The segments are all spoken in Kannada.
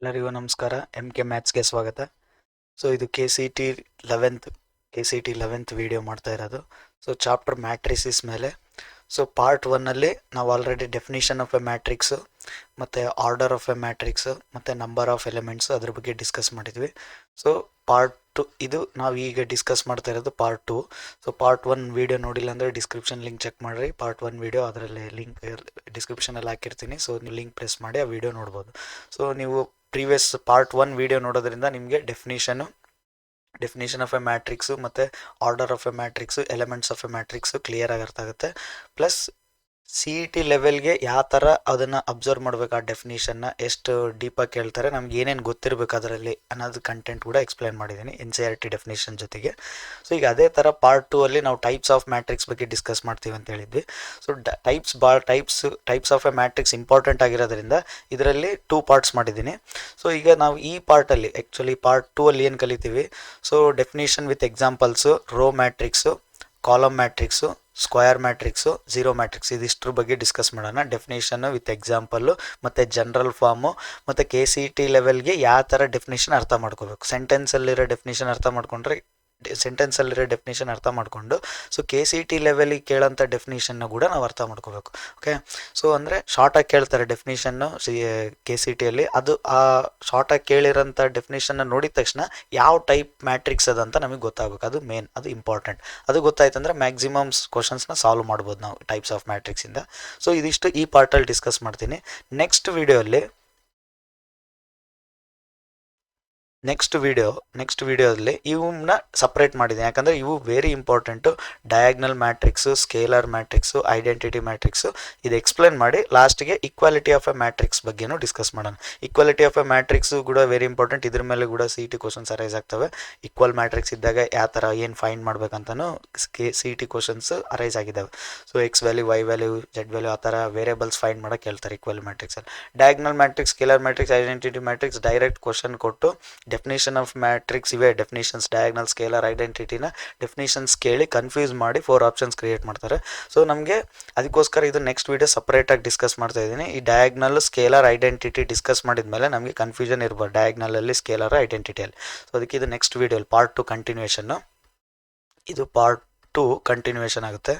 ಎಲ್ಲರಿಗೂ ನಮಸ್ಕಾರ. MK ಮ್ಯಾಥ್ಸ್ಗೆ ಸ್ವಾಗತ. ಸೊ ಇದು K C T 11th video ಮಾಡ್ತಾ ಇರೋದು. ಸೊ ಚಾಪ್ಟರ್ ಮ್ಯಾಟ್ರಿಸಿಸ್ ಮೇಲೆ. ಸೊ ಪಾರ್ಟ್ 1ಅಲ್ಲಿ ನಾವು already definition of a matrix ಮತ್ತು ಆರ್ಡರ್ ಆಫ್ ಎ ಮ್ಯಾಟ್ರಿಕ್ಸು ಮತ್ತು ನಂಬರ್ ಆಫ್ ಎಲಿಮೆಂಟ್ಸು ಅದ್ರ ಬಗ್ಗೆ ಡಿಸ್ಕಸ್ ಮಾಡಿದ್ವಿ. ಸೊ ಪಾರ್ಟ್ 2 ಇದು ನಾವು ಈಗ ಡಿಸ್ಕಸ್ ಮಾಡ್ತಾ ಇರೋದು ಪಾರ್ಟ್ 2. ಸೊ ಪಾರ್ಟ್ 1 ವಿಡಿಯೋ ನೋಡಿಲ್ಲ ಅಂದರೆ ಡಿಸ್ಕ್ರಿಪ್ಷನ್ ಲಿಂಕ್ ಚೆಕ್ ಮಾಡಿರಿ. ಪಾರ್ಟ್ 1 ವಿಡಿಯೋ ಅದರಲ್ಲಿ ಲಿಂಕ್ ಡಿಸ್ಕ್ರಿಪ್ಷನಲ್ಲಿ ಹಾಕಿರ್ತೀನಿ. ಸೊ ನೀವು ಲಿಂಕ್ ಪ್ರೆಸ್ ಮಾಡಿ ಆ ವಿಡಿಯೋ ನೋಡ್ಬೋದು. ಸೊ ನೀವು ಪ್ರೀವಿಯಸ್ ಪಾರ್ಟ್ 1 ವಿಡಿಯೋ ನೋಡೋದ್ರಿಂದ ನಿಮಗೆ ಡೆಫಿನೇಷನ್ ಆಫ್ ಎ ಮ್ಯಾಟ್ರಿಕ್ಸು ಮತ್ತು order of a matrix, elements of a matrix ಕ್ಲಿಯರಾಗಿ ಅರ್ಥ ಆಗುತ್ತೆ. ಪ್ಲಸ್ CET ಲೆವೆಲ್ಗೆ ಯಾವ ಥರ ಅದನ್ನು ಅಬ್ಸರ್ವ್ ಮಾಡಬೇಕು, ಆ ಡೆಫಿನೇಷನ್ನ ಎಷ್ಟು ಡೀಪಾಗಿ ಕೇಳ್ತಾರೆ, ನಮ್ಗೆ ಏನೇನು ಗೊತ್ತಿರಬೇಕು ಅದರಲ್ಲಿ ಅನ್ನೋದು ಕಂಟೆಂಟ್ ಕೂಡ ಎಕ್ಸ್ಪ್ಲೈನ್ ಮಾಡಿದ್ದೀನಿ NCERT ಡೆಫಿನೇಷನ್ ಜೊತೆಗೆ. ಸೊ ಈಗ ಅದೇ ಥರ ಪಾರ್ಟ್ 2 ಅಲ್ಲಿ ನಾವು ಟೈಪ್ಸ್ ಆಫ್ ಮ್ಯಾಟ್ರಿಕ್ಸ್ ಬಗ್ಗೆ ಡಿಸ್ಕಸ್ ಮಾಡ್ತೀವಿ ಅಂತ ಹೇಳಿದ್ವಿ. So types of a matrix important ಆಗಿರೋದ್ರಿಂದ ಇದರಲ್ಲಿ 2 ಪಾರ್ಟ್ಸ್ ಮಾಡಿದ್ದೀನಿ. ಸೊ ಈಗ ನಾವು ಈ ಪಾರ್ಟಲ್ಲಿ ಆ್ಯಕ್ಚುಲಿ ಪಾರ್ಟ್ 2 ಅಲ್ಲಿ ಏನು ಕಲಿತೀವಿ, so definition with examples, row matrix, column matrix, square matrix, zero matrix, ಇದಿಷ್ಟ್ರ ಬಗ್ಗೆ ಡಿಸ್ಕಸ್ ಮಾಡೋಣ. ಡೆಫಿನೇಷನ್ನು ವಿತ್ ಎಕ್ಸಾಂಪಲ್ಲು ಮತ್ತು ಜನರಲ್ ಫಾರ್ಮು ಮತ್ತು KCET ಲೆವೆಲ್ಗೆ ಯಾವ ಥರ ಡೆಫಿನೇಷನ್ ಅರ್ಥ ಮಾಡ್ಕೋಬೇಕು. ಸೆಂಟೆನ್ಸಲ್ಲಿರೋ ಡೆಫಿನೇಷನ್ ಅರ್ಥ ಮಾಡಿಕೊಂಡು ಸೊ KCET ಲೆವೆಲಿಗೆ ಕೇಳೋಂಥ ಡೆಫಿನೇಷನ್ನ ಕೂಡ ನಾವು ಅರ್ಥ ಮಾಡ್ಕೋಬೇಕು. ಓಕೆ, ಸೊ ಅಂದರೆ ಶಾರ್ಟಾಗಿ ಕೇಳ್ತಾರೆ ಡೆಫಿನೇಷನ್ನು KCETಯಲ್ಲಿ. ಅದು ಆ ಶಾರ್ಟಾಗಿ ಕೇಳಿರೋಂಥ ಡೆಫಿನೇಷನ್ನ ನೋಡಿದ ತಕ್ಷಣ ಯಾವ ಟೈಪ್ ಮ್ಯಾಟ್ರಿಕ್ಸ್ ಅದಂತ ನಮಗೆ ಗೊತ್ತಾಗಬೇಕು. ಅದು ಮೇನ್, ಅದು ಇಂಪಾರ್ಟೆಂಟ್. ಅದು ಗೊತ್ತಾಯ್ತಂದ್ರೆ ಮ್ಯಾಕ್ಸಿಮಮ್ ಕ್ವಶನ್ಸ್ನ ಸಾಲ್ವ್ ಮಾಡ್ಬೋದು ನಾವು ಟೈಪ್ಸ್ ಆಫ್ ಮ್ಯಾಟ್ರಿಕ್ಸಿಂದ. ಸೊ ಇದಿಷ್ಟು ಈ ಪಾರ್ಟಲ್ಲಿ ಡಿಸ್ಕಸ್ ಮಾಡ್ತೀನಿ. ನೆಕ್ಸ್ಟ್ ವಿಡಿಯೋದಲ್ಲಿ ಇವನ್ನ ಸಪ್ರೇಟ್ ಮಾಡಿದ್ದೀನಿ, ಯಾಕಂದರೆ ಇವು very important. Diagonal matrix, scalar matrix, identity matrix, ಇದು ಎಕ್ಸ್ಪ್ಲೇನ್ ಮಾಡಿ ಲಾಸ್ಟಿಗೆ ಈಕ್ವಾಲಿಟಿ ಆಫ್ ಎ ಮ್ಯಾಟ್ರಿಕ್ಸ್ ಬಗ್ಗೆನೂ ಡಿಸ್ಕಸ್ ಮಾಡೋಣ. ಈಕ್ವಾಲಿಟಿ ಆಫ್ ಎ ಮ್ಯಾಟ್ರಿಕ್ಸು ಕೂಡ ವೆರಿ ಇಂಪಾರ್ಟೆಂಟ್. ಇದ್ರ ಮೇಲೆ ಕೂಡ CET ಕ್ವಶನ್ಸ್ ಅರೈಸ್ ಆಗ್ತವೆ. ಈಕ್ವಲ್ ಮ್ಯಾಟ್ರಿಕ್ಸ್ ಇದ್ದಾಗ ಯಾವ ಥರ ಏನು ಫೈಂಡ್ ಮಾಡ್ಬೇಕಂತನೂ CET ಕ್ವಶನ್ಸ್ ಅರೈಸ್ ಆಗಿದ್ದಾವೆ. So X value, Y value, Z value ಆ ಥರ ವೇರಿಯಬಲ್ಸ್ ಫೈಂಡ್ ಮಾಡೋಕ್ಕೆ ಹೇಳ್ತಾರೆ ಈಕ್ವಲ್ ಮ್ಯಾಟ್ರಿಕ್ಸಲ್ಲಿ. Diagonal matrix, scalar matrix, identity matrix direct question ಕೊಟ್ಟು ಡೆಫಿನೇಷನ್ ಆಫ್ ಮ್ಯಾಟ್ರಿಕ್ಸ್ ಇವೆ ಡೆಫಿನೇಷನ್ಸ್, ಡಯಾಗ್ನಲ್, ಸ್ಕೇಲರ್, ಐಡೆಂಟಿಟಿನ ಡೆಫಿನೇಷನ್ಸ್ ಕೇಳಿ ಕನ್ಫ್ಯೂಸ್ ಮಾಡಿ 4 ಆಪ್ಷನ್ಸ್ ಕ್ರಿಯೇಟ್ ಮಾಡ್ತಾರೆ. ಸೊ ನಮಗೆ ಅದಕ್ಕೋಸ್ಕರ ಇದು ನೆಕ್ಸ್ಟ್ ವೀಡಿಯೋ ಸಪ್ರೇಟಾಗಿ ಡಿಸ್ಕಸ್ ಮಾಡ್ತಾ ಇದ್ದೀನಿ. ಈ ಡಯಾಗ್ನಲ್, ಸ್ಕೇಲರ್, ಐಡೆಂಟಿಟಿ ಡಿಸ್ಕಸ್ ಮಾಡಿದ ಮೇಲೆ ನಮಗೆ ಕನ್ಫ್ಯೂಷನ್ ಇರ್ಬೋದು ಡಯಾಗ್ನಲಲ್ಲಿ, ಸ್ಕೇಲರ್, ಐಡೆಂಟಿಟಿಯಲ್ಲಿ. ಸೊ ಅದಕ್ಕೆ ಇದು ನೆಕ್ಸ್ಟ್ ವೀಡಿಯೋಲಿ ಪಾರ್ಟ್ 2 ಕಂಟಿನ್ಯೂಷನ್ನು. ಇದು ಪಾರ್ಟ್ 2 ಕಂಟಿನ್ಯೂಷನ್ ಆಗುತ್ತೆ.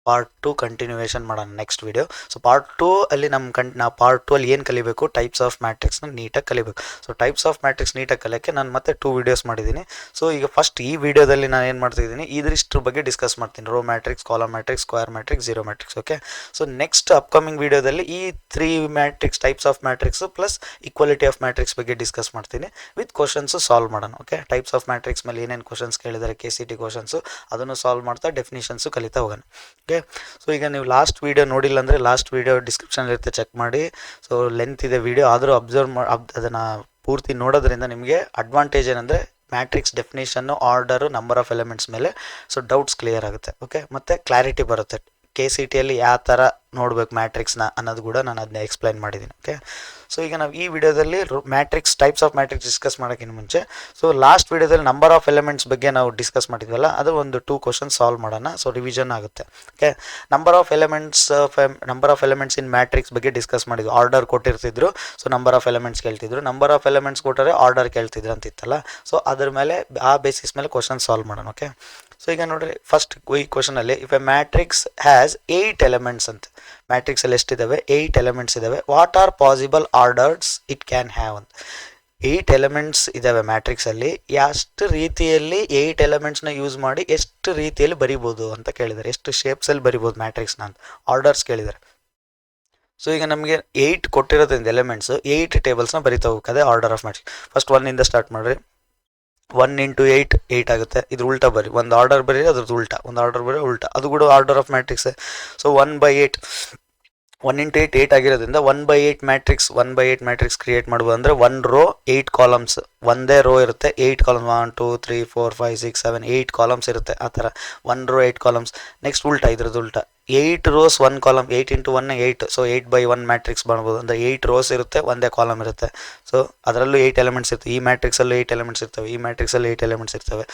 ಪಾರ್ಟ್ 2 ಕಂಟಿನ್ಯೂಷನ್ ಮಾಡೋಣ ನೆಕ್ಸ್ಟ್ ವೀಡಿಯೋ. ಸೊ ಪಾರ್ಟ್ 2 ಅಲ್ಲಿ ನಾವು ಪಾರ್ಟ್ 2 ಅಲ್ಲಿ ಏನು ಕಲಿಬೇಕು, ಟೈಪ್ಸ್ ಆಫ್ ಮ್ಯಾಟ್ರಿಕ್ಸ್ನ ನೀಟಾಗಿ ಕಲಿಬೇಕು. ಸೊ ಟೈಪ್ಸ್ ಆಫ್ ಮ್ಯಾಟ್ರಿಕ್ಸ್ ನೀಟಾಗಿ ಕಲಿಯೋಕ್ಕೆ ನಾನು ಮತ್ತೆ 2 ವೀಡಿಯೋಸ್ ಮಾಡಿದ್ದೀನಿ. ಸೊ ಈಗ ಫಸ್ಟ್ ಈ ವಿಡಿಯೋದಲ್ಲಿ ನಾನು ಏನು ಮಾಡ್ತಿದ್ದೀನಿ, ಇದ್ರ ಬಗ್ಗೆ ಡಿಸ್ಕಸ್ ಮಾಡ್ತೀನಿ. Row matrix, column matrix, square matrix, zero matrix. Okay, so next upcoming ವಿಡಿಯೋದಲ್ಲಿ ಈ 3 matrix, types of matrix plus equality of matrix ಬಗ್ಗೆ ಡಿಸ್ಕಸ್ ಮಾಡ್ತೀನಿ ವಿತ್ ಕ್ವಶನ್ಸು ಸಾಲ್ವ್ ಮಾಡೋಣ. ಓಕೆ, ಟೈಪ್ಸ್ ಆಫ್ ಮ್ಯಾಟ್ರಿಕ್ಸ್ ಮೇಲೆ ಏನೇನು ಕ್ವಶನ್ಸ್ ಕೇಳಿದ್ದಾರೆ KCET ಕ್ವಶನ್ಸು, ಅದನ್ನು ಸಾಲ್ವ್ ಮಾಡ್ತಾ ಡೆಫಿನೇಷನ್ಸು ಕಲಿತಾ ಹೋಗೋಣ. ಓಕೆ, ಸೊ ಈಗ ನೀವು ಲಾಸ್ಟ್ ವೀಡಿಯೋ ನೋಡಿಲ್ಲ ಅಂದರೆ ಲಾಸ್ಟ್ ವೀಡಿಯೋ ಡಿಸ್ಕ್ರಿಪ್ಷನ್ ಇರುತ್ತೆ, ಚೆಕ್ ಮಾಡಿ. ಸೊ ಲೆಂತ್ ಇದೆ ವೀಡಿಯೋ, ಆದರೂ ಅದನ್ನು ಪೂರ್ತಿ ನೋಡೋದ್ರಿಂದ ನಿಮಗೆ ಅಡ್ವಾಂಟೇಜ್ ಏನಂದರೆ matrix definition, order, number of elements ಮೇಲೆ ಸೊ ಡೌಟ್ಸ್ ಕ್ಲಿಯರ್ ಆಗುತ್ತೆ. ಓಕೆ, ಮತ್ತು ಕ್ಲಾರಿಟಿ ಬರುತ್ತೆ. KCETಯಲ್ಲಿ ಯಾವ ಥರ ನೋಡ್ಬೇಕು ಮ್ಯಾಟ್ರಿಕ್ಸ್ನ ಅನ್ನೋದು ಕೂಡ ನಾನು ಅದನ್ನ ಎಕ್ಸ್ಪ್ಲೈನ್ ಮಾಡಿದ್ದೀನಿ. ಓಕೆ, ಸೊ ಈಗ ನಾವು ಈ ವಿಡಿಯೋದಲ್ಲಿ ಟೈಪ್ಸ್ ಆಫ್ ಮ್ಯಾಟ್ರಿಕ್ಸ್ ಡಿಸ್ಕಸ್ ಮಾಡೋಕ್ಕಿಂತ ಮುಂಚೆ ಸೊ ಲಾಸ್ಟ್ ವಿಡಿಯೋದಲ್ಲಿ ನಂಬರ್ ಆಫ್ ಎಲಿಮೆಂಟ್ಸ್ ಬಗ್ಗೆ ನಾವು ಡಿಸ್ಕಸ್ ಮಾಡಿದ್ವಲ್ಲ, ಅದು ಒಂದು 2 ಕ್ವಶನ್ಸ್ ಸಾಲ್ವ್ ಮಾಡೋಣ. ಸೊ ರಿವಿಷನ್ ಆಗುತ್ತೆ. Okay, number of elements in matrix ಬಗ್ಗೆ ಡಿಸ್ಕಸ್ ಮಾಡಿದ್ವಿ. ಆರ್ಡರ್ ಕೊಟ್ಟಿರ್ತಿದ್ರು, ಸೊ ನಂಬರ್ ಆಫ್ ಎಲಿಮೆಂಟ್ಸ್ ಕೇಳ್ತಿದ್ರು. ನಂಬರ್ ಆಫ್ ಎಲಿಮೆಂಟ್ಸ್ ಕೊಟ್ಟರೆ ಆರ್ಡರ್ ಕೇಳ್ತಿದ್ರು ಅಂತಿತ್ತಲ್ಲ. ಸೊ ಅದ್ರ ಮೇಲೆ ಆ ಬೇಸಿಸ್ ಮೇಲೆ ಕ್ವಶನ್ ಸಾಲ್ವ್ ಮಾಡೋಣ. ಓಕೆ, ಸೊ ಈಗ ನೋಡ್ರಿ, ಫಸ್ಟ್ ಈ ಕ್ವಶನಲ್ಲಿ if a matrix has 8 elements ಅಂತ, ಮ್ಯಾಟ್ರಿಕ್ಸಲ್ಲಿ ಎಷ್ಟಿದ್ದಾವೆ, 8 ಎಲಿಮೆಂಟ್ಸ್ ಇದ್ದಾವೆ. What are possible orders it can have ಅಂತ. 8 ಎಲಿಮೆಂಟ್ಸ್ ಇದ್ದಾವೆ ಮ್ಯಾಟ್ರಿಕ್ಸಲ್ಲಿ, ಎಷ್ಟು ರೀತಿಯಲ್ಲಿ 8 ಎಲಿಮೆಂಟ್ಸ್ನ ಯೂಸ್ ಮಾಡಿ ಎಷ್ಟು ರೀತಿಯಲ್ಲಿ ಬರಿಬೋದು ಅಂತ ಕೇಳಿದ್ದಾರೆ. ಎಷ್ಟು ಶೇಪ್ಸಲ್ಲಿ ಬರಿಬೋದು ಮ್ಯಾಟ್ರಿಕ್ಸ್ನ ಅಂತ ಆರ್ಡರ್ಸ್ ಕೇಳಿದ್ದಾರೆ. ಸೊ ಈಗ ನಮಗೆ 8 ಕೊಟ್ಟಿರೋದ್ರಿಂದ ಎಲಿಮೆಂಟ್ಸು 8 ಟೇಬಲ್ಸ್ನ ಬರಿತಾ ಹೋಗ್ತದೆ order of matrix. First 1 start ಮಾಡಿರಿ. 1 × 8 8 ಆಗುತ್ತೆ. ಇದು ಉಲ್ಟಾ ಬರಿ, ಒಂದು ಆರ್ಡರ್ ಬರೀ ಅದ್ರದ್ದು ಉಲ್ಟಾ, ಒಂದು ಆರ್ಡರ್ ಬರೀ ಉಲ್ಟಾ, ಅದು ಕೂಡ ಆರ್ಡರ್ ಆಫ್ ಮ್ಯಾಟ್ರಿಕ್ಸ್. ಸೊ 1/8 1 × 8 8 ಆಗಿರೋದ್ರಿಂದ 1/8 ಮ್ಯಾಟ್ರಿಕ್ಸ್ ಕ್ರಿಯೇಟ್ ಮಾಡ್ಬೋದು. ಅಂದರೆ 1 ರೋ 8 ಕಾಲಮ್ಸ್, ಒಂದೇ ರೋ ಇರುತ್ತೆ, 8 ಕಾಲಮ್ಸ್, 1 2 3 4 5 6 7 8 ಕಾಲಮ್ಸ್ ಇರುತ್ತೆ. ಆ ಥರ 1 ರೋ 8 ಕಾಲಮ್ಸ್. ನೆಕ್ಸ್ಟ್ ಉಲ್ಟಾ, ಇದ್ರದ್ದು ಉಲ್ಟಾ, 8 ರೋಸ್ 1 ಕಾಲಮ್, 8 × 1 8. ಸೊ 8/1 ಮ್ಯಾಟ್ರಿಕ್ಸ್ ಮಾಡ್ಬೋದು. ಅಂದರೆ 8 ರೋಸ್ ಇರುತ್ತೆ, ಒಂದೇ ಕಾಲಮ್ ಇರುತ್ತೆ. ಸೊ ಅದರಲ್ಲೂ 8 ಎಲಿಮೆಂಟ್ಸ್ ಇರ್ತವೆ. ಈ ಮ್ಯಾಟ್ರಿಕ್ಸಲ್ಲೂ 8 ಎಲಿಮೆಂಟ್ಸ್ ಇರ್ತವೆ, ಈ ಮ್ಯಾಟ್ರಿಕ್ಸಲ್ಲೂ 8 ಎಲಿಮೆಂಟ್ಸ್ ಇರ್ತವೆ.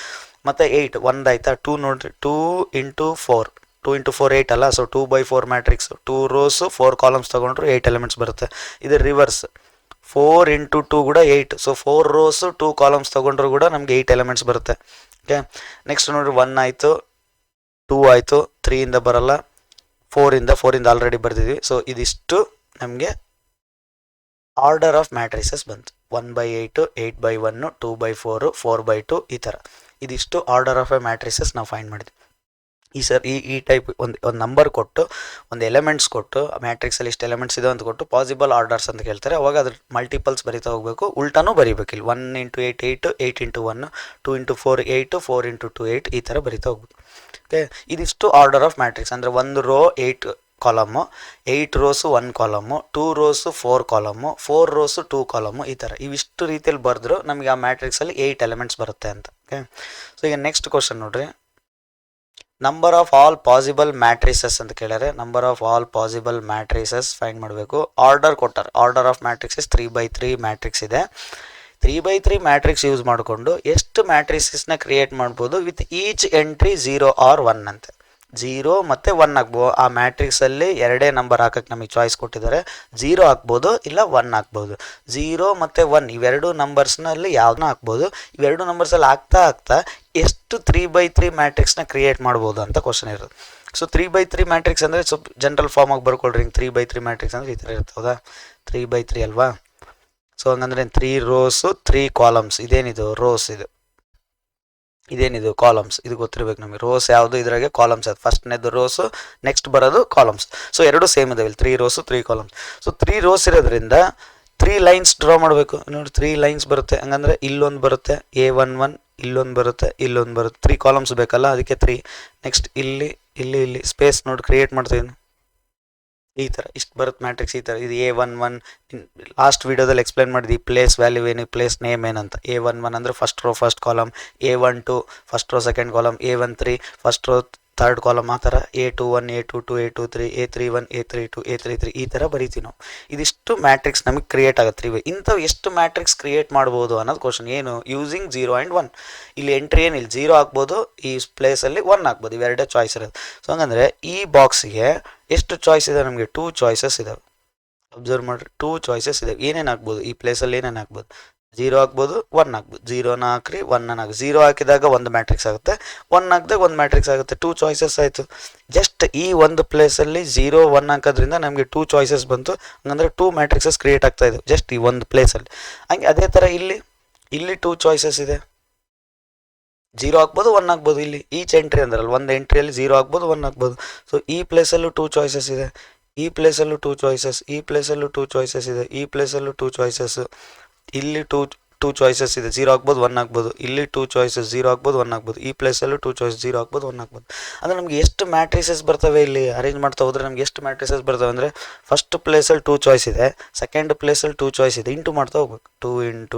ಮತ್ತು 8 1 ಆಯಿತಾ. 2 ನೋಡಿರಿ, 2 × 4 2 × 4 8 ಅಲ್ಲ, ಸೊ 2/4 ಮ್ಯಾಟ್ರಿಕ್ಸ್, 2 ರೋಸ್ 4 ಕಾಲಮ್ಸ್ ತೊಗೊಂಡ್ರು 8 ಎಲಿಮೆಂಟ್ಸ್ ಬರುತ್ತೆ. ಇದು ರಿವರ್ಸ್ 4 × 2 ಕೂಡ 8, ಸೊ 4 ರೋಸ್ 2 ಕಾಲಮ್ಸ್ ತೊಗೊಂಡ್ರು ಕೂಡ ನಮಗೆ 8 ಎಲಿಮೆಂಟ್ಸ್ ಬರುತ್ತೆ. ಓಕೆ, ನೆಕ್ಸ್ಟ್ ನೋಡಿರಿ 1 ಆಯಿತು, 2 ಆಯಿತು, 3 ಬರಲ್ಲ, 4 ಆಲ್ರೆಡಿ ಬರ್ದಿದ್ವಿ. ಸೊ ಇದಿಷ್ಟು ನಮಗೆ ಆರ್ಡರ್ ಆಫ್ ಮ್ಯಾಟ್ರಿಸಸ್ ಬಂತು. 1/8, 8/1, 2/4, 4/2 ಈ ಥರ ಇದಿಷ್ಟು ಆರ್ಡರ್ ಆಫ್ ಎ ಮ್ಯಾಟ್ರಿಸಸ್ ನಾವು ಫೈಂಡ್ ಮಾಡಿದ್ವಿ. ಈ ಟೈಪ್ ಒಂದು ನಂಬರ್ ಕೊಟ್ಟು, ಒಂದು ಎಲಿಮೆಂಟ್ಸ್ ಕೊಟ್ಟು, ಮ್ಯಾಟ್ರಿಕ್ಸಲ್ಲಿ ಇಷ್ಟು ಎಲಿಮೆಂಟ್ಸ್ ಇದೆ ಅಂತ ಕೊಟ್ಟು ಪಾಸಿಬಲ್ ಆರ್ಡರ್ಸ್ ಅಂತ ಕೇಳ್ತಾರೆ. ಅವಾಗ ಅದ್ರ ಮಲ್ಟಿಪಲ್ಸ್ ಬರಿತಾ ಹೋಗಬೇಕು, ಉಲ್ಟಾನೂ ಬರೀಬೇಕು. ಇಲ್ಲಿ 1 × 8 8, 8 × 1 2 × 4 8, 4 × 2 8 ಈ ಥರ ಬರಿತಾ ಹೋಗ್ಬೇಕು. ಓಕೆ, ಇದಿಷ್ಟು ಆರ್ಡರ್ ಆಫ್ ಮ್ಯಾಟ್ರಿಕ್ಸ್. ಅಂದರೆ 1 row 8 column, 8 rows 1 column, 2 rows 4 column, 4 rows 2 column ಈ ಥರ ಇವಿಷ್ಟು ರೀತಿಯಲ್ಲಿ ಬರೆದ್ರು ನಮಗೆ ಆ ಮ್ಯಾಟ್ರಿಕ್ಸಲ್ಲಿ 8 ಎಲಿಮೆಂಟ್ಸ್ ಬರುತ್ತೆ ಅಂತ. ಓಕೆ, ಸೊ ಈಗ ನೆಕ್ಸ್ಟ್ ಕ್ವಶನ್ ನೋಡ್ರಿ, number of all possible matrices ಅಂತ ಕೇಳ್ಯಾರೆ. Number of all possible matrices find ಮಾಡಬೇಕು. ಆರ್ಡರ್ ಕೊಟ್ಟಾರೆ, ಆರ್ಡರ್ ಆಫ್ ಮ್ಯಾಟ್ರಿಕ್ಸಸ್ 3/3 ಮ್ಯಾಟ್ರಿಕ್ಸ್ ಇದೆ. 3/3 ಮ್ಯಾಟ್ರಿಕ್ಸ್ ಯೂಸ್ ಮಾಡಿಕೊಂಡು ಎಷ್ಟು ಮ್ಯಾಟ್ರಿಸಸ್ನ ಕ್ರಿಯೇಟ್ ಮಾಡ್ಬೋದು ವಿತ್ ಈಚ್ ಎಂಟ್ರಿ 0 or 1 ಅಂತ. 0 ಮತ್ತು 1 ಹಾಕ್ಬೋದು. ಆ ಮ್ಯಾಟ್ರಿಕ್ಸಲ್ಲಿ ಎರಡೇ ನಂಬರ್ ಹಾಕಕ್ಕೆ ನಮಗೆ ಚಾಯ್ಸ್ ಕೊಟ್ಟಿದ್ದಾರೆ. 0 ಹಾಕ್ಬೋದು, ಇಲ್ಲ 1 ಹಾಕ್ಬೋದು. 0 ಮತ್ತು 1 ಇವೆರಡು ನಂಬರ್ಸ್ನಲ್ಲಿ ಯಾವ್ದನ್ನ ಹಾಕ್ಬೋದು. ಇವೆರಡು ನಂಬರ್ಸಲ್ಲಿ ಹಾಕ್ತಾ ಎಷ್ಟು 3/3 ಮ್ಯಾಟ್ರಿಕ್ಸ್ನ ಕ್ರಿಯೇಟ್ ಮಾಡ್ಬೋದು ಅಂತ ಕ್ವಶನ್ ಇರೋದು. ಸೊ 3/3 ಮ್ಯಾಟ್ರಿಕ್ಸ್ ಅಂದರೆ ಸ್ವಲ್ಪ ಜನರಲ್ ಫಾರ್ಮಾಗಿ ಬರ್ಕೊಳ್ರಿ. 3/3 ಮ್ಯಾಟ್ರಿಕ್ಸ್ ಅಂದರೆ ಈ ಥರ ಇರ್ತದ, 3/3 ಅಲ್ವಾ. ಸೊ ಹಂಗಂದ್ರೆ 3 ರೋಸು 3 ಕಾಲಮ್ಸ್. ಇದೇನಿದು ರೋಸ್, ಇದೇನಿದು ಕಾಲಮ್ಸ್. ಇದು ಗೊತ್ತಿರಬೇಕು ನಮಗೆ. ರೋಸ್ ಯಾವುದು, ಇದ್ರಾಗೆ ಕಾಲಮ್ಸ್ ಅದು. ಫಸ್ಟ್ನೇದು ರೋಸು, ನೆಕ್ಸ್ಟ್ ಬರೋದು ಕಾಲಮ್ಸ್. ಸೊ ಎರಡು ಸೇಮ್ ಇದಾವೆ, 3 ರೋಸು 3 ಕಾಲಮ್ಸ್. ಸೊ 3 ರೋಸ್ ಇರೋದ್ರಿಂದ 3 ಲೈನ್ಸ್ ಡ್ರಾ ಮಾಡಬೇಕು. ನೋಡಿ 3 ಲೈನ್ಸ್ ಬರುತ್ತೆ. ಹಂಗಂದ್ರೆ ಇಲ್ಲೊಂದು ಬರುತ್ತೆ A11, ಇಲ್ಲೊಂದು ಬರುತ್ತೆ, ಇಲ್ಲೊಂದು ಬರುತ್ತೆ. 3 ಕಾಲಮ್ಸ್ ಬೇಕಲ್ಲ, ಅದಕ್ಕೆ 3. ನೆಕ್ಸ್ಟ್ ಇಲ್ಲಿ ಸ್ಪೇಸ್ ನೋಡಿ ಕ್ರಿಯೇಟ್ ಮಾಡ್ತೀವಿ. ಈ ಥರ ಇಷ್ಟು ಬರುತ್ತೆ ಮ್ಯಾಟ್ರಿಕ್ಸ್. ಈ ಥರ ಇದು A11. ಲಾಸ್ಟ್ ವೀಡಿಯೋದಲ್ಲಿ ಎಕ್ಸ್ಪ್ಲೈನ್ ಮಾಡಿದ್ವಿ ಪ್ಲೇಸ್ ವ್ಯಾಲ್ಯೂ ಏನು, ಪ್ಲೇಸ್ ನೇಮ್ ಏನಂತ. A11 ಅಂದರೆ first row first column, A12 first row second column, A13 first row third column. ಆ ಥರ A21, A22, A23, A31, A32, A33 ಈ ಥರ ಬರೀತೀವಿ ನಾವು. ಇದಿಷ್ಟು ಮ್ಯಾಟ್ರಿಕ್ಸ್ ನಮಗೆ ಕ್ರಿಯೇಟ್ ಆಗುತ್ತೆ. ಇಂಥವು ಎಷ್ಟು ಮ್ಯಾಟ್ರಿಕ್ಸ್ ಕ್ರಿಯೇಟ್ ಮಾಡ್ಬೋದು ಅನ್ನೋದು ಕ್ವಶನ್. ಏನು ಯೂಸಿಂಗ್ 0 and 1. ಇಲ್ಲಿ ಎಂಟ್ರಿ ಏನಿಲ್ಲ, 0 ಹಾಕ್ಬೋದು, ಈ ಪ್ಲೇಸಲ್ಲಿ 1 ಹಾಕ್ಬೋದು. ಇವೆರಡೇ ಚಾಯ್ಸ್ ಇರೋದು. ಸೊ ಹಂಗಂದರೆ ಈ ಬಾಕ್ಸಿಗೆ ಎಷ್ಟು ಚಾಯ್ಸ್ ಇದೆ ನಮಗೆ? 2 ಚಾಯ್ಸಸ್ ಇದಾವೆ. ಅಬ್ಸರ್ವ್ ಮಾಡಿರಿ, 2 ಚಾಯ್ಸಸ್ ಇದಾವೆ. ಏನೇನು ಹಾಕ್ಬೋದು ಈ ಪ್ಲೇಸಲ್ಲಿ? ಏನೇನು ಹಾಕ್ಬೋದು? 0 ಹಾಕ್ಬೋದು, 1 ಹಾಕ್ಬೋದು. 0ನ ಹಾಕ್ರಿ, 1ನ ಹಾಕಿ. 0 ಹಾಕಿದಾಗ ಒಂದು ಮ್ಯಾಟ್ರಿಕ್ಸ್ ಆಗುತ್ತೆ, 1 ಹಾಕಿದಾಗ ಒಂದು ಮ್ಯಾಟ್ರಿಕ್ಸ್ ಆಗುತ್ತೆ. 2 ಚಾಯ್ಸಸ್ ಆಯಿತು. ಜಸ್ಟ್ ಈ ಒಂದು ಪ್ಲೇಸಲ್ಲಿ 0 1 ಹಾಕೋದ್ರಿಂದ ನಮಗೆ 2 ಚಾಯ್ಸಸ್ ಬಂತು. ಹಂಗಂದ್ರೆ 2 ಮ್ಯಾಟ್ರಿಕ್ಸಸ್ ಕ್ರಿಯೇಟ್ ಆಗ್ತಾ ಇದೆ ಜಸ್ಟ್ ಈ ಒಂದು ಪ್ಲೇಸಲ್ಲಿ. ಹಂಗೆ ಅದೇ ಥರ ಇಲ್ಲಿ 2 ಚಾಯ್ಸಸ್ ಇದೆ. 0 ಹಾಕ್ಬೋದು, 1 ಹಾಕ್ಬೋದು. ಇಲ್ಲಿ ಈಚ್ ಎಂಟ್ರಿ ಅಂದ್ರಲ್ಲ, ಒಂದು ಎಂಟ್ರಿಯಲ್ಲಿ 0 ಹಾಕ್ಬೋದು, 1 ಹಾಕ್ಬೋದು. ಸೊ ಈ ಪ್ಲೇಸಲ್ಲೂ 2 ಚಾಯ್ಸಸ್ ಇದೆ, ಈ ಪ್ಲೇಸಲ್ಲೂ 2 ಚಾಯ್ಸಸ್, ಈ ಪ್ಲೇಸಲ್ಲೂ 2 ಚಾಯ್ಸಸ್ ಇದೆ, ಈ ಪ್ಲೇಸಲ್ಲೂ 2 ಚಾಯ್ಸಸ್, ಇಲ್ಲಿ 2 ಚಾಯ್ಸಸ್ ಇದೆ. 0 ಹಾಕ್ಬೋದು, 1 ಹಾಕ್ಬೋದು. ಇಲ್ಲಿ 2 ಚಾಯ್ಸಸ್, 0 ಹಾಕ್ಬೋದು, 1 ಹಾಕ್ಬೋದು. ಈ ಪ್ಲೇಸಲ್ಲೂ 2 ಚಾಯ್ಸಸ್, 0 ಹಾಕ್ಬೋದು, 1 ಹಾಕ್ಬೋದು. ಅಂದರೆ ನಮ್ಗೆ ಎಷ್ಟು ಮ್ಯಾಟ್ರಿಸಸ್ ಬರ್ತವೆ ಇಲ್ಲಿ ಅರೇಂಜ್ ಮಾಡ್ತಾ ಹೋದ್ರೆ ನಮ್ಗೆ ಎಷ್ಟು ಮ್ಯಾಟ್ರಿಸಸ್ ಬರ್ತವೆ ಅಂದರೆ, ಫಸ್ಟ್ ಪ್ಲೇಸಲ್ಲಿ 2 ಚಾಯ್ಸ್ ಇದೆ, ಸೆಕೆಂಡ್ ಪ್ಲೇಸಲ್ಲಿ 2 ಚಾಯ್ಸ್ ಇದೆ. ಇಂಟು ಮಾಡ್ತಾ ಹೋಗ್ಬೇಕು. 2 ×